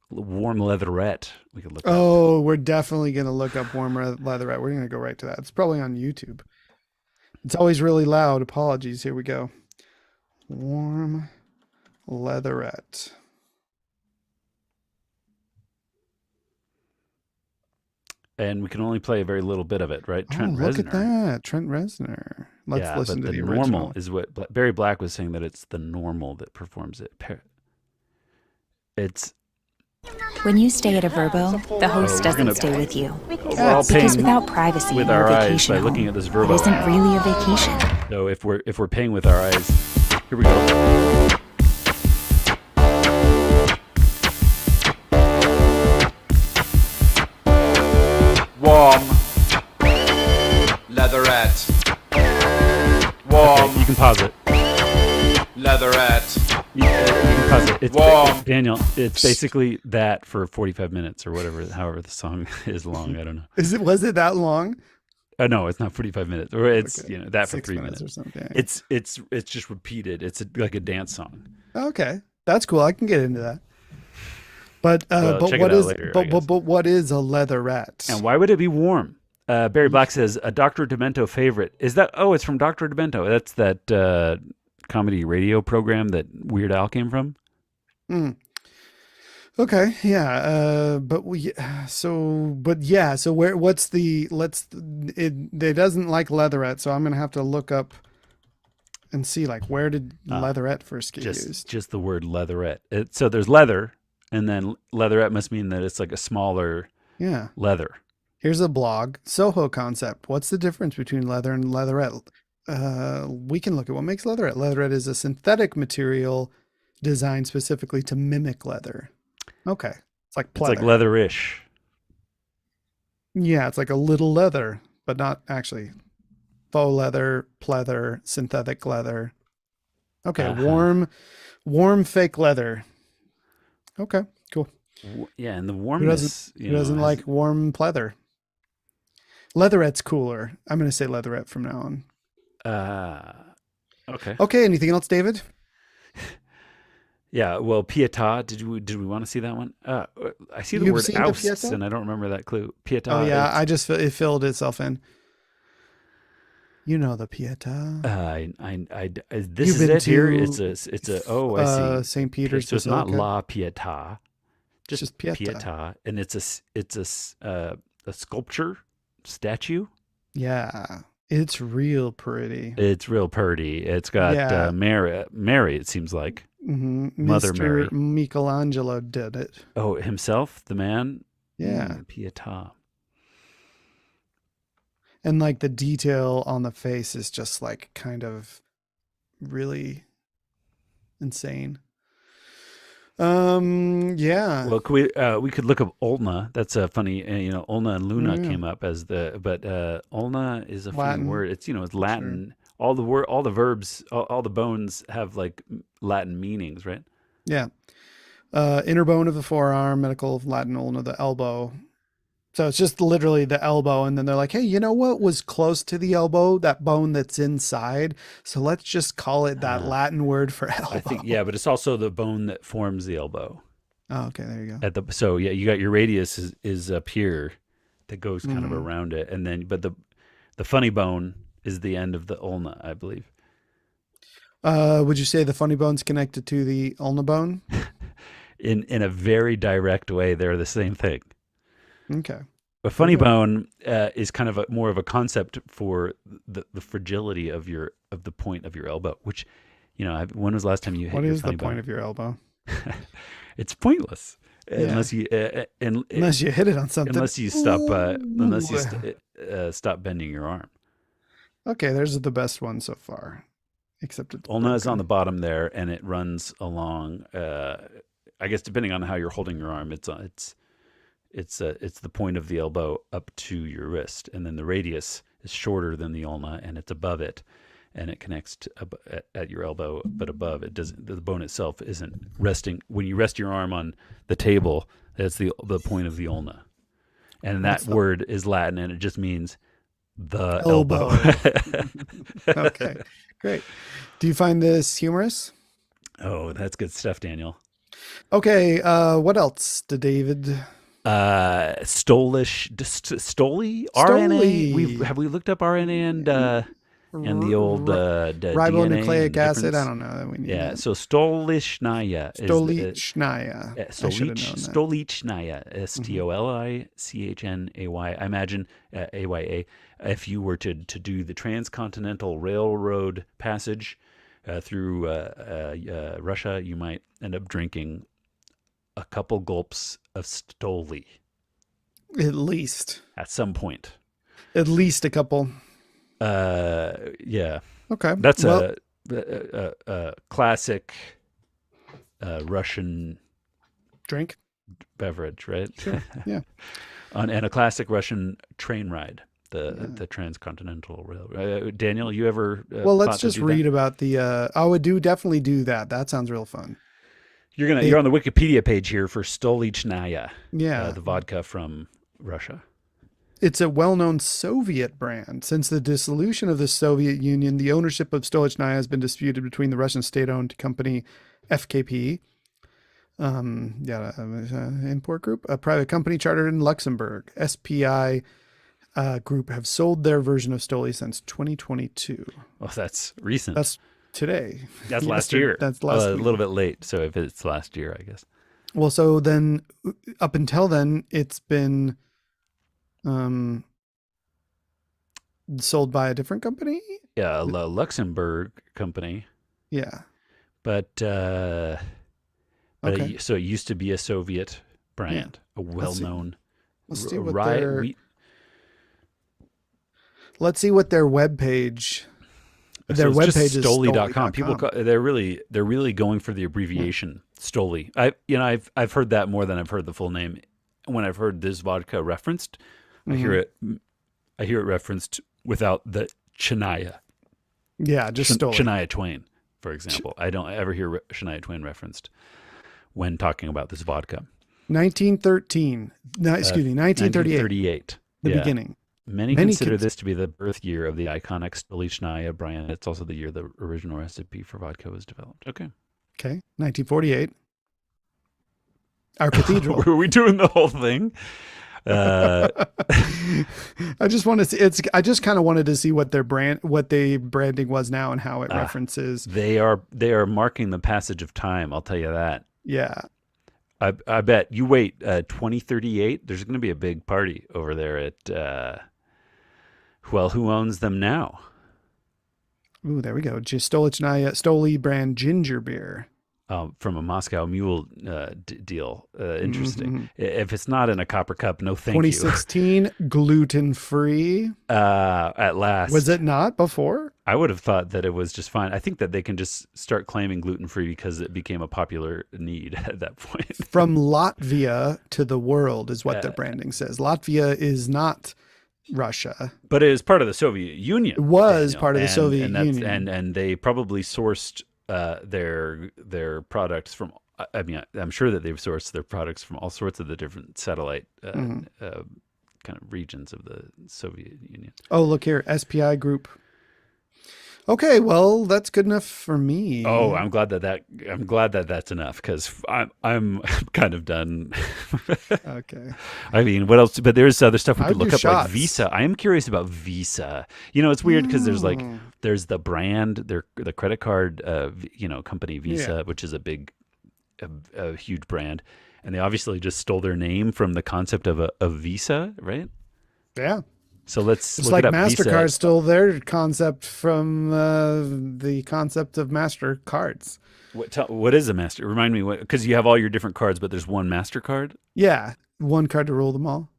warm leatherette. We could look up. Oh, we're definitely going to look up warm leatherette. We're going to go right to that. It's probably on YouTube. It's always really loud. Apologies. Here we go. Warm leatherette. And we can only play a very little bit of it, right? Trent Reznor. Look at that. Trent Reznor. Let's listen to the original. Normal is what Barry Black was saying, that it's the normal that performs it. It's when you stay at a Verbo, the host doesn't stay with you. We're all Because without privacy, with you're our a eyes vacation by home. looking at this Verbo. It isn't really a vacation. So if we're paying with our eyes, here we go. Warm leatherette. Warm Okay, you can pause it. leatherette. You can pause it. It's Warm. Daniel, it's basically that for 45 minutes or whatever, however the song is long. I don't know. Was it that long? No, it's not 45 minutes. Or it's Okay. that for 6 3 minutes minutes. or something. It's just repeated. It's like a dance song. Okay. That's cool. I can get into that. But check it out later, I guess. but what is a leatherette? And why would it be warm? Barry Black says a Dr. Demento favorite. Is that? Oh, it's from Dr. Demento. That's that comedy radio program that Weird Al came from. Okay, yeah, so where? What's the? It doesn't like leatherette, so I'm gonna have to look up and see like where did leatherette first get used? Just the word leatherette. So there's leather, and then leatherette must mean that it's like a smaller leather. Here's a blog, Soho Concept. What's the difference between leather and leatherette? We can look at what makes leatherette. Leatherette is a synthetic material designed specifically to mimic leather. Okay. It's like pleather. It's like leatherish. Yeah, it's like a little leather, but not actually. Faux leather, pleather, synthetic leather. Okay, warm fake leather. Okay, cool. Yeah, and the warmness. Who doesn't like warm pleather? Leatherette's cooler. I'm going to say leatherette from now on. Okay. Okay, anything else, David? Yeah, well, pietà. Did we want to see that one? I see the You've word seen the ousts, pietà? and I don't remember that clue. Pietà. Oh yeah, it filled itself in. You know the pietà. This You've is been it here. to, It's a. Oh, I see. St. Peter's. So it's not Basilica. La Pietà, just pietà. Pietà, and it's a sculpture statue. Yeah, it's real pretty. It's real pretty. It's got Mary. It seems like Mother Mr. Mary. Michelangelo did it. Oh, himself, the man. Yeah, Pietà. and like the detail on the face is just like kind of really insane. Yeah. Well, we could look up Olna. That's a funny. Olna and Luna came up as but Olna is a funny Latin. word. It's it's Latin. Sure. All the verbs, all the bones have like Latin meanings, right? Yeah. Inner bone of the forearm, medical Latin ulna, the elbow. So it's just literally the elbow. And then they're like, hey, you know what was close to the elbow? That bone that's inside. So let's just call it that Latin word for elbow. I think, but it's also the bone that forms the elbow. Oh, okay. There you go. So you got your radius is up here that goes kind of around it. And then, but the funny bone is the end of the ulna, I believe. Would you say the funny bone's connected to the ulna bone? In a very direct way, they're the same thing. Okay. A funny bone is kind of more of a concept for the fragility of the point of your elbow. Which, when was the last time you hit What your is funny the point bone? of your elbow? It's pointless unless you Unless you hit it on something. unless you stop bending your arm. Okay, there's the best one so far. except it's ulna is on the broken. bottom there, and it runs along. I guess depending on how you're holding your arm, it's the point of the elbow up to your wrist, and then the radius is shorter than the ulna, and it's above it, and it connects at your elbow, but above it doesn't. The bone itself isn't resting. When you rest your arm on the table, that's the point of the ulna, and that word is Latin, and it just means the elbow. Okay, great. Do you find this humorous? Oh, that's good stuff, Daniel. Okay, what else, David? Stolish, Stoli, RNA. Have we looked up RNA and the old the ribonucleic DNA acid? I difference? don't know that we need Yeah, that. so Stolichnaya is Stolichnaya. I should have known that. Stolichnaya, Stolichnaya. I imagine AYA. If you were to do the transcontinental railroad passage through Russia, you might end up drinking a couple gulps of Stoli At least. at some point. At least a couple. Yeah, Okay. that's well, a classic Russian drink. beverage, right? Sure. Yeah. And a classic Russian train ride, the transcontinental railroad. Daniel, you ever? Well, let's thought to just do read that? about the. I would definitely do that. That sounds real fun. You're on the Wikipedia page here for Stolichnaya, Yeah. the vodka from Russia. It's a well-known Soviet brand. Since the dissolution of the Soviet Union, the ownership of Stolichnaya has been disputed between the Russian state-owned company FKP, import group, a private company chartered in Luxembourg. SPI Group have sold their version of Stoli since 2022. Well, that's recent. That's today. That's last year. That's last a week. little bit late. So if it's last year, I guess. Well, so then up until then, it's been sold by a different company. Yeah, a Luxembourg company. Yeah. But Okay. so it used to be a Soviet brand, a well-known. Let's see what rye their wheat. let's see what their webpage. Their So it's just webpage is Stoli.com. People Stoli.com. they're really going for the abbreviation Stoli. I've heard that more than I've heard the full name. When I've heard this vodka referenced, I hear it referenced without the Shania. Yeah, just Stoli. Shania Twain, for example. I don't ever hear Shania Twain referenced when talking about this vodka. 1913. No, excuse me, 1938. 1938. The Yeah. beginning. Many consider this to be the birth year of the iconic Stolichnaya brand. It's also the year the original recipe for vodka was developed. Okay. Okay. 1948. Our cathedral. Were we doing the whole thing? I just want to see. I just kind of wanted to see what their branding was now and how it references. They are marking the passage of time. I'll tell you that. Yeah. I bet you wait. 2038. There's going to be a big party over there at. Well, who owns them now? Ooh, there we go. Just Stolichnaya Stoli brand ginger beer. From a Moscow Mule deal. Interesting. If it's not in a copper cup, no thank you. 2016 gluten free. At last. Was it not before? I would have thought that it was just fine. I think that they can just start claiming gluten-free because it became a popular need at that point. From Latvia to the world is what their branding says. Latvia is not Russia. But it is part of the Soviet Union. It was part of the Soviet Union. And they probably sourced their products from, I mean, I'm sure that they've sourced their products from all sorts of the different satellite kind of regions of the Soviet Union. Oh, look here. SPI Group. Okay, well, that's good enough for me. Oh, I'm glad that that's enough because I'm kind of done. Okay. I mean, what else? But there's other stuff we I'd could look do up, like shots. Visa. I am curious about Visa. You know, it's weird because there's the brand, the credit card, company Visa, which is a huge brand, and they obviously just stole their name from the concept of a Visa, right? Yeah. So let's It's look like it up. MasterCard Visa. stole their concept from the concept of MasterCards. What is a master? Remind me, because you have all your different cards, but there's one MasterCard. Yeah. One card to rule them all.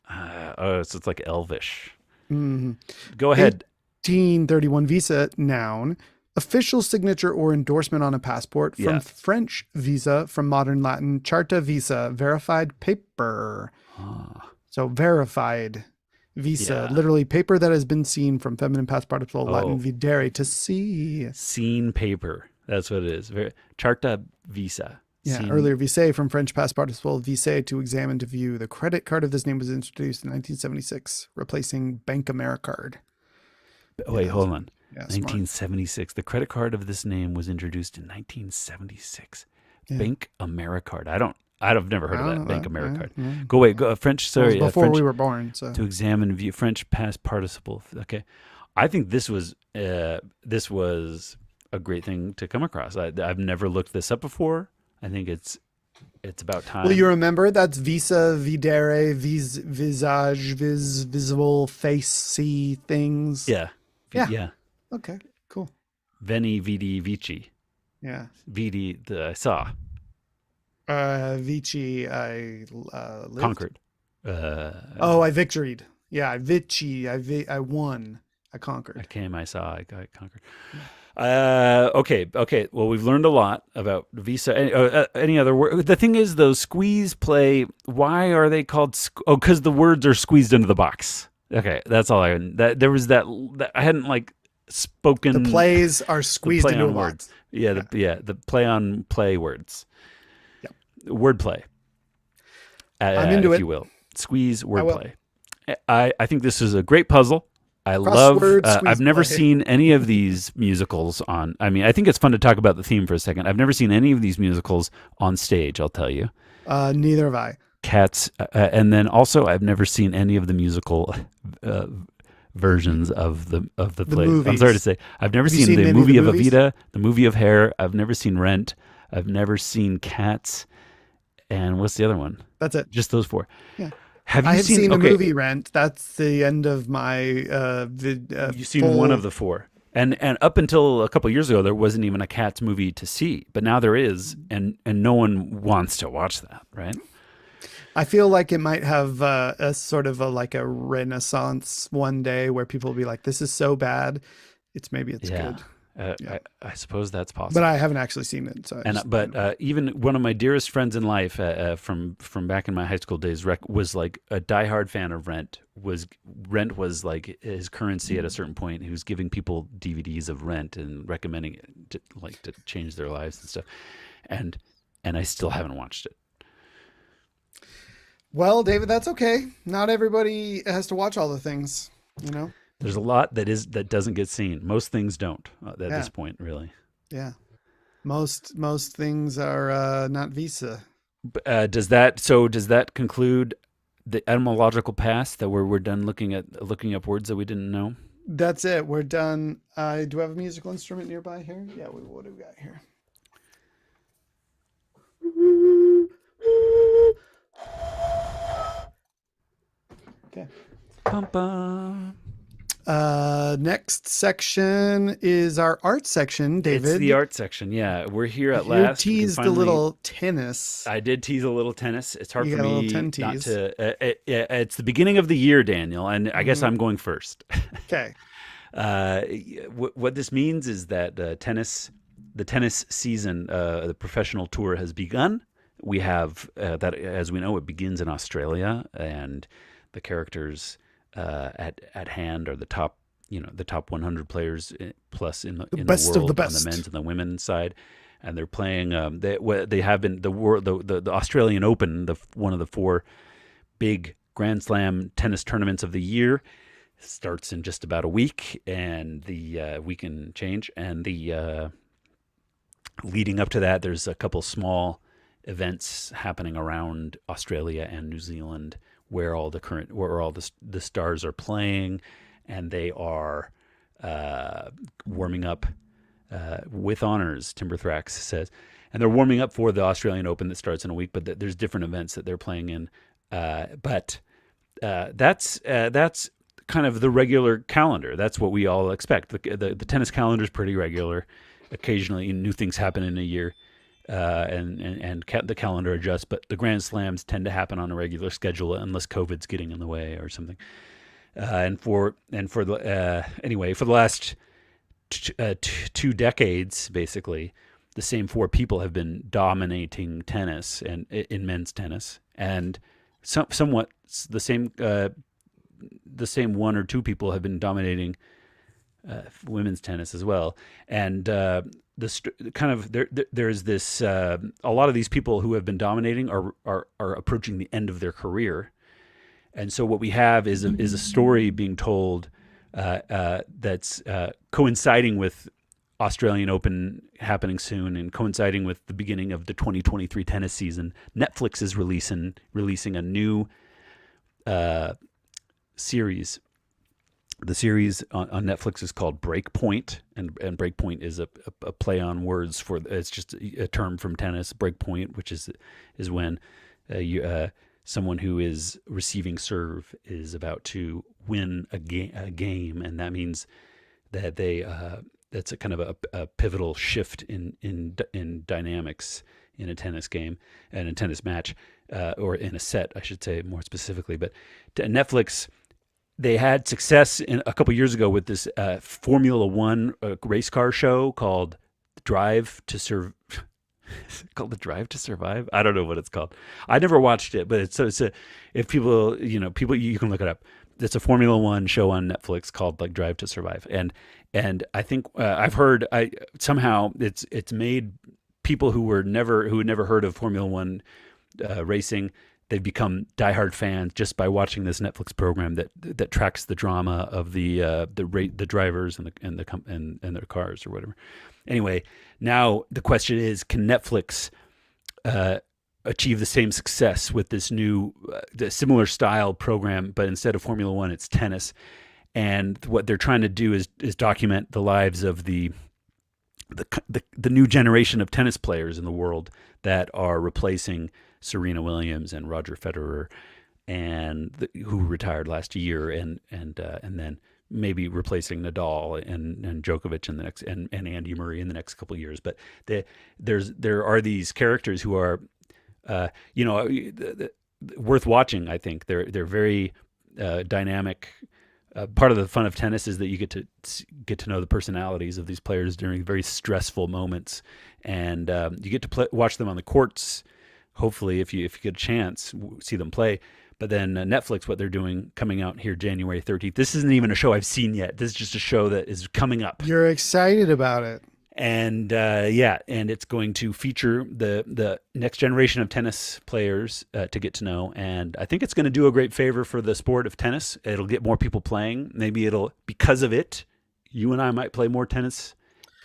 So it's like Elvish. Mm-hmm. Go ahead. 1831 Visa, noun. official signature or endorsement on a passport. From Yeah. French, visa. From modern Latin, charta visa, verified paper. Ah, So verified visa, Yeah. literally paper that has been seen. From feminine past participle, Oh. Latin videre, to see. seen paper. That's what it is. Charta visa. Yeah, Seen- earlier vise from French past participle vise, to examine, to view. The credit card of this name was introduced in 1976, replacing Bank Americard. Wait, Yeah, hold on. Yeah, smart. 1976. The credit card of this name was introduced in 1976. Yeah. Bank Americard. I've never heard of that. Bank Americard. Yeah. Go away. Go French. It was Sorry, before French, we were born. So to examine view French past participle. Okay, I think this was a great thing to come across. I've never looked this up before. I think it's about time. well, you remember that's visa, videre, visage, visible, face, see things. Yeah. Yeah. Yeah. Okay. Cool. Veni, vidi, vici. Yeah. Vidi, I saw. Vici, I lived. Conquered. Oh, I victoried. Yeah, I vici, I won. I I conquered. came, I saw, I conquered. Okay. Well, we've learned a lot about visa. Any other word? The thing is, though, squeeze play. Why are they called? Because the words are squeezed into the box. Okay, that's all there was that I hadn't like spoken. The plays are the squeezed play into a on box. words. Yeah, the play on play words. Yeah. Word play. I'm into if it. you will. Squeeze word will. play. I think this is a great puzzle. I love. Crossword squeeze I've never play. seen any of these musicals on. I mean, I think it's fun to talk about the theme for a second. I've never seen any of these musicals on stage. I'll tell you. Neither have I. Cats, and then also I've never seen any of the musical versions of the play. I'm movies. sorry to say, I've never Have you seen seen the any of movie the of movies? Evita, the movie of Hair. I've never seen Rent. I've never seen Cats, and what's the other one? That's it. Just those four. Yeah. Have you I have seen the okay, movie Rent. That's the end of my You've seen one of the four. And up until a couple years ago, there wasn't even a Cats movie to see, but now there is, and no one wants to watch that, right? I feel like it might have a sort of like a renaissance one day where people will be like, "This is so bad, it's good." Yeah. I suppose that's possible. But I haven't actually seen it. So Even one of my dearest friends in life from back in my high school days was like a diehard fan of Rent. Rent was like his currency at a certain point. He was giving people DVDs of Rent and recommending it to change their lives and stuff. And I still haven't watched it. well, David, that's okay. Not everybody has to watch all the things, you know. There's a lot that doesn't get seen. Most things don't at Yeah. this point, really. Yeah, most things are not visa. Does that conclude the etymological past that we're done looking up words that we didn't know? That's it. We're done. Do we have a musical instrument nearby here? Yeah. What do we got here? Okay. Bum, bum. Next section is our art section, David. It's the art section. Yeah, we're here at You last. We can teased a finally- little tennis. I did tease a little tennis. It's hard You for got a little me ten not tease. to. It's the beginning of the year, Daniel, and I guess I'm going first. Okay. What this means is that the tennis season, the professional tour has begun. We have that, as we know, it begins in Australia, and the characters at hand are the top 100 players plus in the best of world the best. on the men's and the women's side, and they're playing. They have been the Australian Open, one of the four big Grand Slam tennis tournaments of the year. Starts in just about a week, and the week and change, and the leading up to that, there's a couple small events happening around Australia and New Zealand where all the stars are playing, and they are warming up with honors. Timber Thrax says, and they're warming up for the Australian Open that starts in a week. But there's different events that they're playing in. But that's kind of the regular calendar. That's what we all expect. The tennis calendar is pretty regular. Occasionally, new things happen in a year, and the calendar adjusts. But the Grand Slams tend to happen on a regular schedule unless COVID's getting in the way or something. For the last 2 decades, basically, the same 4 people have been dominating tennis and in men's tennis, and somewhat the same 1 or 2 people have been dominating women's tennis as well. And there's this a lot of these people who have been dominating are approaching the end of their career, and so what we have is a story being told that's coinciding with Australian Open happening soon and coinciding with the beginning of the 2023 tennis season. Netflix is releasing a new series. The series on Netflix is called Breakpoint, and Breakpoint is a play on words for, it's just a term from tennis. Breakpoint, which is when someone who is receiving serve is about to win a game, and that means that that's a kind of a pivotal shift in dynamics in a tennis game and a tennis match, or in a set, I should say more specifically. But Netflix, they had success a couple years ago with this Formula One race car show called Drive to Survive. Is it called The Drive to Survive? I don't know what it's called. I never watched it, but it's if people, you can look it up. It's a Formula One show on Netflix called like Drive to Survive, and I think I've heard somehow it's made people who had never heard of Formula One racing. They've become diehard fans just by watching this Netflix program that tracks the drama of the drivers and their cars or whatever. Anyway, now the question is, can Netflix achieve the same success with this new, similar style program, but instead of Formula One, it's tennis? And what they're trying to do is document the lives of the new generation of tennis players in the world that are replacing Serena Williams and Roger Federer, and who retired last year, and then maybe replacing Nadal and Djokovic in the next, and Andy Murray in the next couple of years. But there are these characters who are worth watching. I think they're very dynamic. Part of the fun of tennis is that you get to know the personalities of these players during very stressful moments, and you get to watch them on the courts. Hopefully, if you get a chance, see them play. But then Netflix, what they're doing, coming out here January 13th. This isn't even a show I've seen yet. This is just a show that is coming up. You're excited about it. And and it's going to feature the next generation of tennis players to get to know. And I think it's going to do a great favor for the sport of tennis. It'll get more people playing. Maybe because of it, you and I might play more tennis.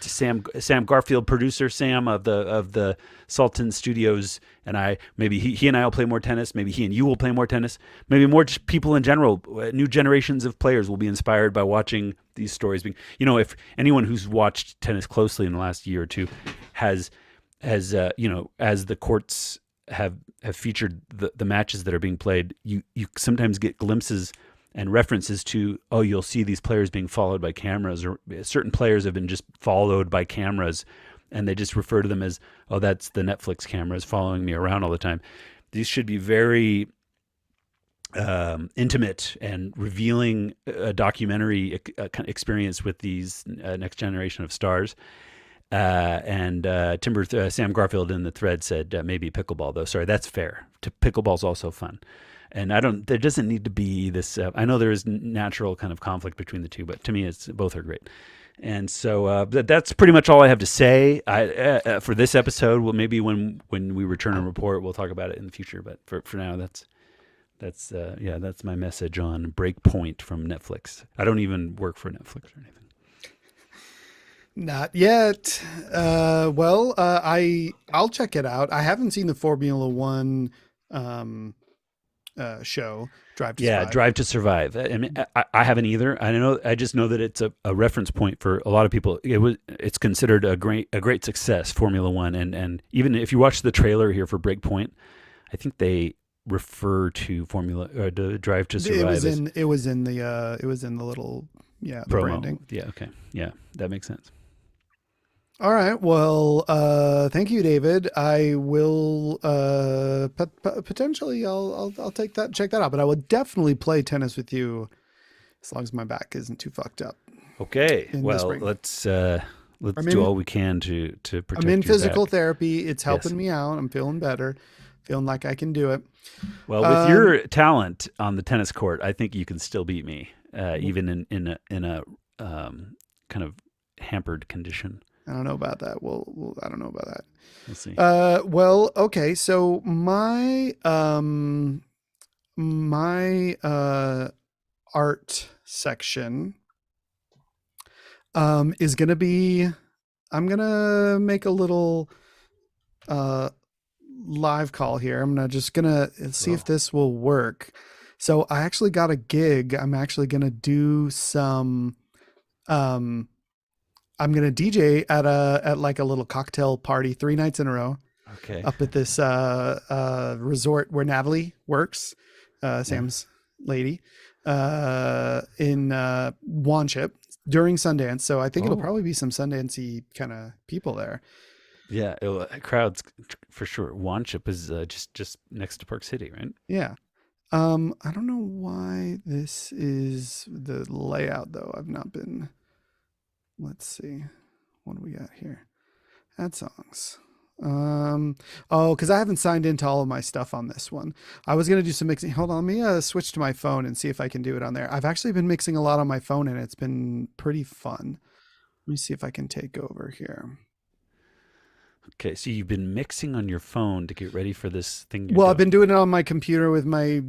Sam Garfield, producer Sam of the Sultan Studios, and maybe he and I will play more tennis. Maybe he and you will play more tennis. Maybe more just people in general. New generations of players will be inspired by watching these stories. If anyone who's watched tennis closely in the last year or two has as the courts have featured the matches that are being played, you sometimes get glimpses and references to, you'll see these players being followed by cameras, or certain players have been just followed by cameras, and they just refer to them as, that's the Netflix cameras following me around all the time. These should be very intimate and revealing a documentary experience with these next generation of stars. And Sam Garfield in the thread said maybe pickleball, though. Sorry, that's fair. Pickleball's also fun. And there doesn't need to be this, I know there is natural kind of conflict between the two, but to me, both are great. And so that's pretty much all I have to say for this episode. Well, maybe when we return and report, we'll talk about it in the future. But for now, that's my message on Breakpoint from Netflix. I don't even work for Netflix or anything. Not yet. I'll check it out. I haven't seen the Formula One show, Drive to Survive. Drive to Survive. I mean, I haven't either. I just know that it's a reference point for a lot of people. It's considered a great success, Formula One, and even if you watch the trailer here for Breakpoint, I think they refer to to Drive to Survive. It was in the little the promo. branding. Yeah. Okay. Yeah, that makes sense. All right. Well, thank you, David. I will potentially I'll check that out, but I will definitely play tennis with you as long as my back isn't too fucked up. Okay. in the Well, spring. let's I'm do in- all we can to protect I'm in your physical back. therapy. It's helping Yes. me out. I'm feeling better, feeling like I can do it. Well, with your talent on the tennis court, I think you can still beat me, even in a kind of hampered condition. I don't know about that. I don't know about that. We'll see. Well, okay. So my art section is gonna be. I'm gonna make a little live call here. I'm gonna see if this will work. So I actually got a gig. I'm actually gonna do some. I'm gonna DJ at like a little cocktail party 3 nights in a row Okay. up at this resort where Natalie works, Sam's lady, in Wanship during Sundance. So I think it'll probably be some Sundance-y kind of people there. Yeah, crowds for sure. Wanship is just next to Park City, right? Yeah. I don't know why this is the layout though. I've not been. Let's see. What do we got here? Add songs. Because I haven't signed into all of my stuff on this one. I was gonna do some mixing. Hold on, let me switch to my phone and see if I can do it on there. I've actually been mixing a lot on my phone and it's been pretty fun. Let me see if I can take over here. Okay, so you've been mixing on your phone to get ready for this thing. Well, I've been doing it on my computer with my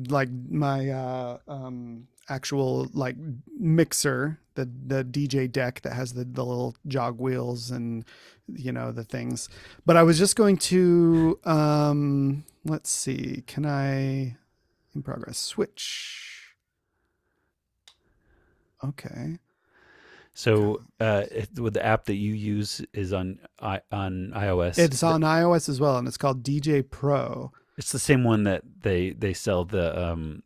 actual like mixer, the DJ deck that has the little jog wheels and the things. But I was just going to let's see, can I in progress switch? Okay. So with the app that you use is on iOS. It's on iOS as well, and it's called DJ Pro. It's the same one that they sell the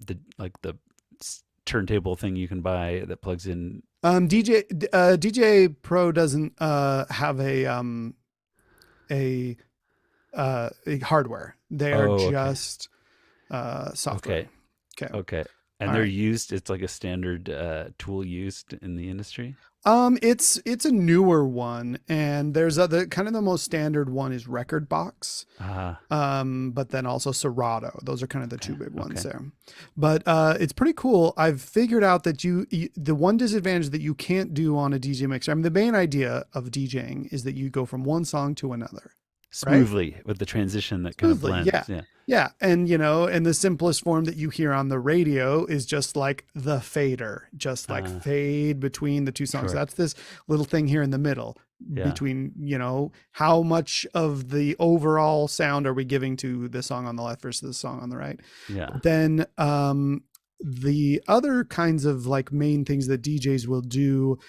turntable thing you can buy that plugs in. DJ Pro doesn't have a hardware. They are just software. Okay. And they're used. It's like a standard tool used in the industry. It's a newer one, and there's the kind of the most standard one is Rekordbox. But then also Serato. Those are kind of the two big ones there. But it's pretty cool. I've figured out that the one disadvantage that you can't do on a DJ mixer. I mean, the main idea of DJing is that you go from one song to another smoothly, right? With the transition that kind of blends. Yeah. And and the simplest form that you hear on the radio is just like the fader, just like fade between the two songs. Sure. That's this little thing here in the middle between, how much of the overall sound are we giving to the song on the left versus the song on the right? Yeah. Then the other kinds of like main things that DJs will do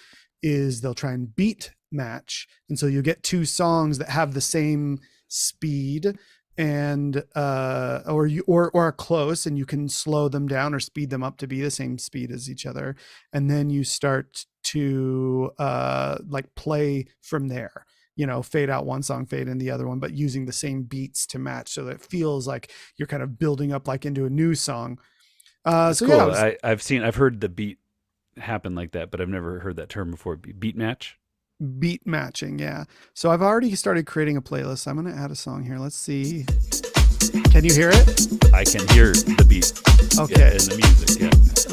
is they'll try and beat match. And so you get two songs that have the same speed and or are close, and you can slow them down or speed them up to be the same speed as each other, and then you start to like play from there, fade out one song, fade in the other one, but using the same beats to match so that it feels like you're kind of building up like into a new song. That's cool. I've heard the beat happen like that, but I've never heard that term before. Beat match? Beat matching, yeah. So I've already started creating a playlist. I'm going to add a song here. Let's see. Can you hear it? I can hear the beat. Okay. And the music, yeah.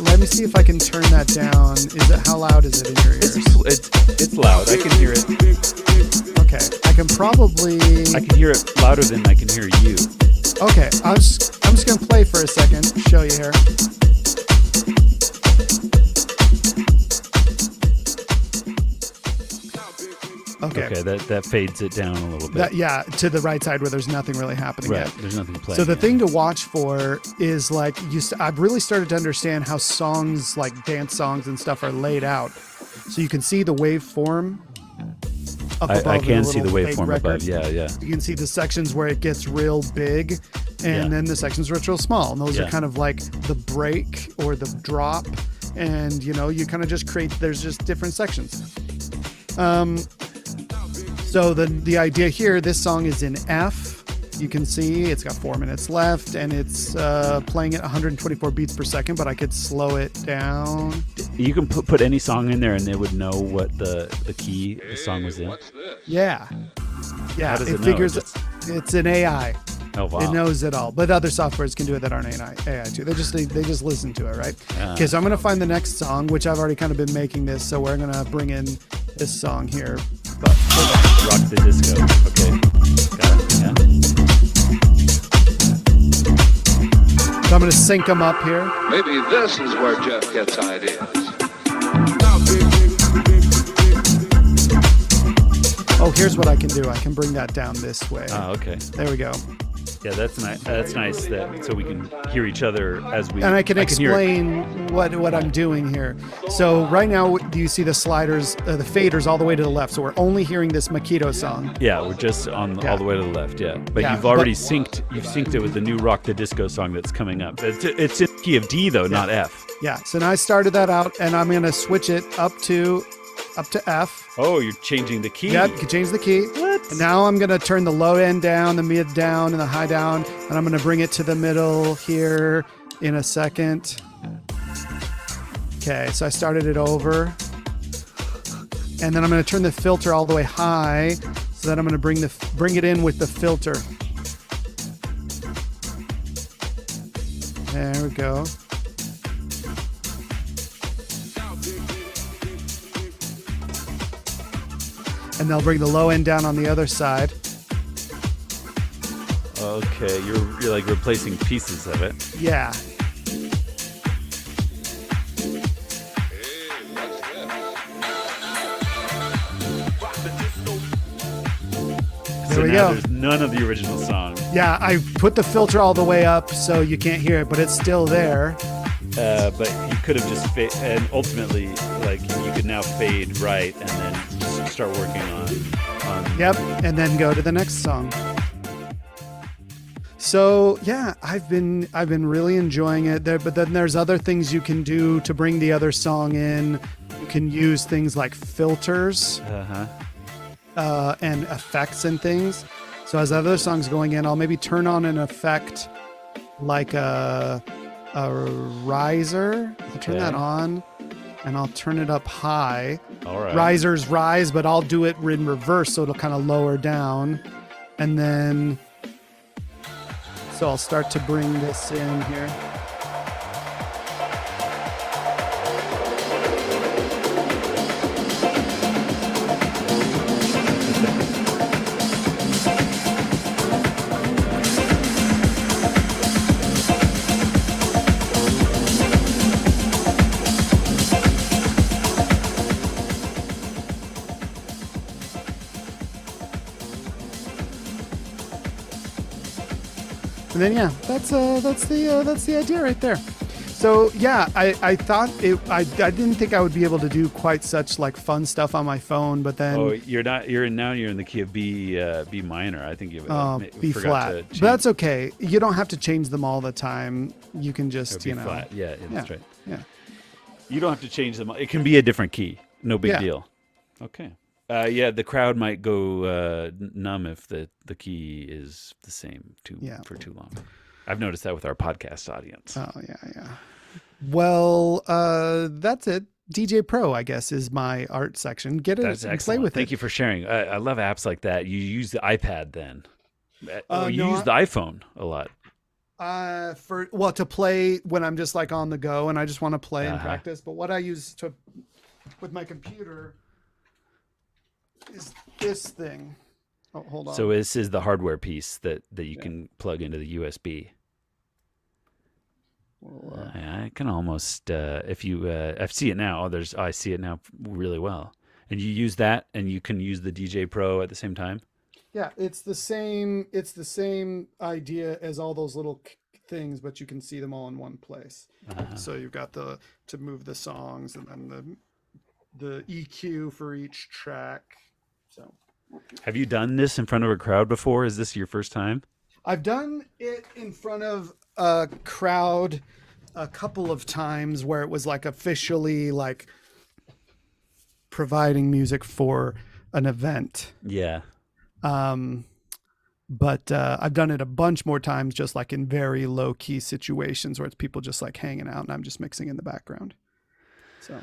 Let me see if I can turn that down. How loud is it in your ears? It's loud. I can hear it. Okay. I can hear it louder than I can hear you. Okay. I'm just going to play for a second, show you here. Okay, that fades it down a little bit. To the right side where there's nothing really happening yet. There's nothing playing. So the thing to watch for is like I've really started to understand how songs like dance songs and stuff are laid out. So you can see the waveform up above. I can see the waveform above. Yeah. You can see the sections where it gets real big, and then the sections where it's real small. And those are kind of like the break or the drop, and you kind of just create. There's just different sections. So the idea here, this song is in F, You can see it's got 4 minutes left, and it's playing at 124 beats per second, but I could slow it down. You can put any song in there, and it would know what the key the song was in. Yeah. How does it know? figures it's an AI. Oh, wow. It knows it all, but other softwares can do it that aren't AI too. They just listen to it, right? Okay, so I'm gonna find the next song, which I've already kind of been making this, so we're gonna bring in this song here. But Rock the Disco. Okay, got it. Yeah. So I'm gonna sync them up here. Maybe this is where Jeff gets ideas. Oh, here's what I can do. I can bring that down this way. Oh, okay. There we go. Yeah, that's nice. That's nice. That so we can hear each other as we. And I can explain what I'm doing here. So right now, do you see the sliders, the faders all the way to the left? So we're only hearing this Makito song. Yeah, we're just on all the way to the left. Yeah, but Yeah, you've already synced. You've synced it with the new Rock the Disco song that's coming up. It's in key of D though, not F. Yeah. So now I started that out, and I'm gonna switch it up to F. Oh, you're changing the key. Yep, you can change the key. What? And now I'm going to turn the low end down, the mid down, and the high down, and I'm going to bring it to the middle here in a second. Okay, so I started it over. And then I'm going to turn the filter all the way high, so that I'm going to bring it in with the filter. There we go. And they'll bring the low end down on the other side. Okay, you're like replacing pieces of it. Yeah. So we now go. there's none of the original song. Yeah, I put the filter all the way up so you can't hear it, but it's still there. But you could have just and ultimately, like you could now fade right and then just start working on. Yep, and then go to the next song. So yeah, I've been really enjoying it there, but then there's other things you can do to bring the other song in. You can use things like filters and effects and things. So as other songs going in, I'll maybe turn on an effect like a riser. I'll turn that on, and I'll turn it up high. All right. Risers rise, but I'll do it in reverse, so it'll kind of lower down. And then, so I'll start to bring this in here. And then yeah, that's the idea right there. So yeah, I thought I didn't think I would be able to do quite such like fun stuff on my phone, but then you're in the key of B minor. I think you B flat. But that's okay. You don't have to change them all the time. You can just B flat. Yeah, that's right. Yeah. You don't have to change them. It can be a different key. No big Yeah. deal. Okay. Yeah, the crowd might go numb if the key is the same for too long. I've noticed that with our podcast audience. Oh yeah. Well, that's it. DJ Pro, I guess, is my art section. Get it That's and excellent. play with Thank it. you for sharing. I love apps like that. You use the iPad then. You No, use the iPhone a lot. To play when I'm just like on the go and I just want to play and practice. But what I use with my computer is this thing. Oh, hold on. So this is the hardware piece that you can plug into the USB. Well, I can almost if you I see it now. I see it now really well. And you use that, and you can use the DJ Pro at the same time. Yeah, it's the same. It's the same idea as all those little things, but you can see them all in one place. So you've got to move the songs, and then the EQ for each track. So, have you done this in front of a crowd before? Is this your first time? I've done it in front of a crowd a couple of times where it was like officially like providing music for an event. Yeah. But I've done it a bunch more times, just like in very low key situations where it's people just like hanging out and I'm just mixing in the background. So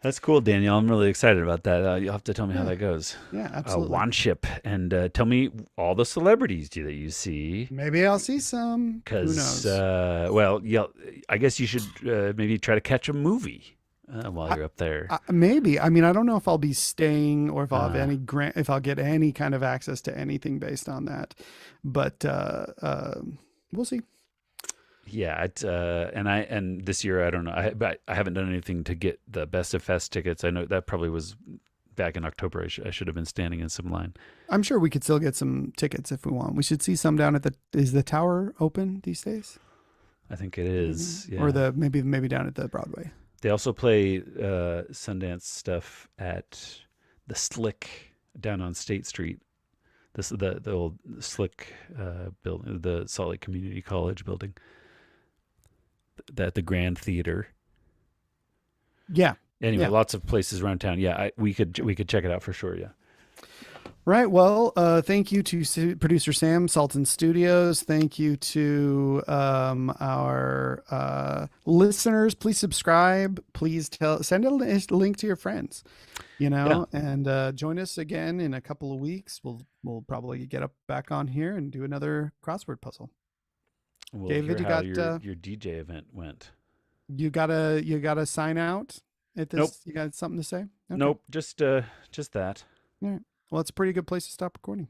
That's cool, Daniel. I'm really excited about that. You'll have to tell me how that goes. yeah, absolutely. Wanship, and tell me all the celebrities that you see. Maybe I'll see some. Who knows? Well, yeah, I guess you should maybe try to catch a movie while you're up there. Maybe. I mean, I don't know if I'll be staying or if I'll have any grant, if I'll get any kind of access to anything based on that. But we'll see. Yeah, and this year I don't know. I haven't done anything to get the Best of Fest tickets. I know that probably was back in October. I should have been standing in some line. I'm sure we could still get some tickets if we want. We should see some down at is the Tower open these days? I think it is. Yeah. Or maybe down at the Broadway. They also play Sundance stuff at the Slick down on State Street. The old Slick building, the Salt Lake Community College building. At the Grand Theater. Yeah. Anyway, lots of places around town. Yeah, we could check it out for sure. Yeah. Right. Well, thank you to producer Sam, Sultan Studios. Thank you to our listeners. Please subscribe. Please send a link to your friends. And join us again in a couple of weeks. We'll probably get back on here and do another crossword puzzle. We'll David, hear you how got your DJ event went. You gotta sign out at this. Nope. You got something to say? Okay. Nope. Just that. All right. Well, it's a pretty good place to stop recording.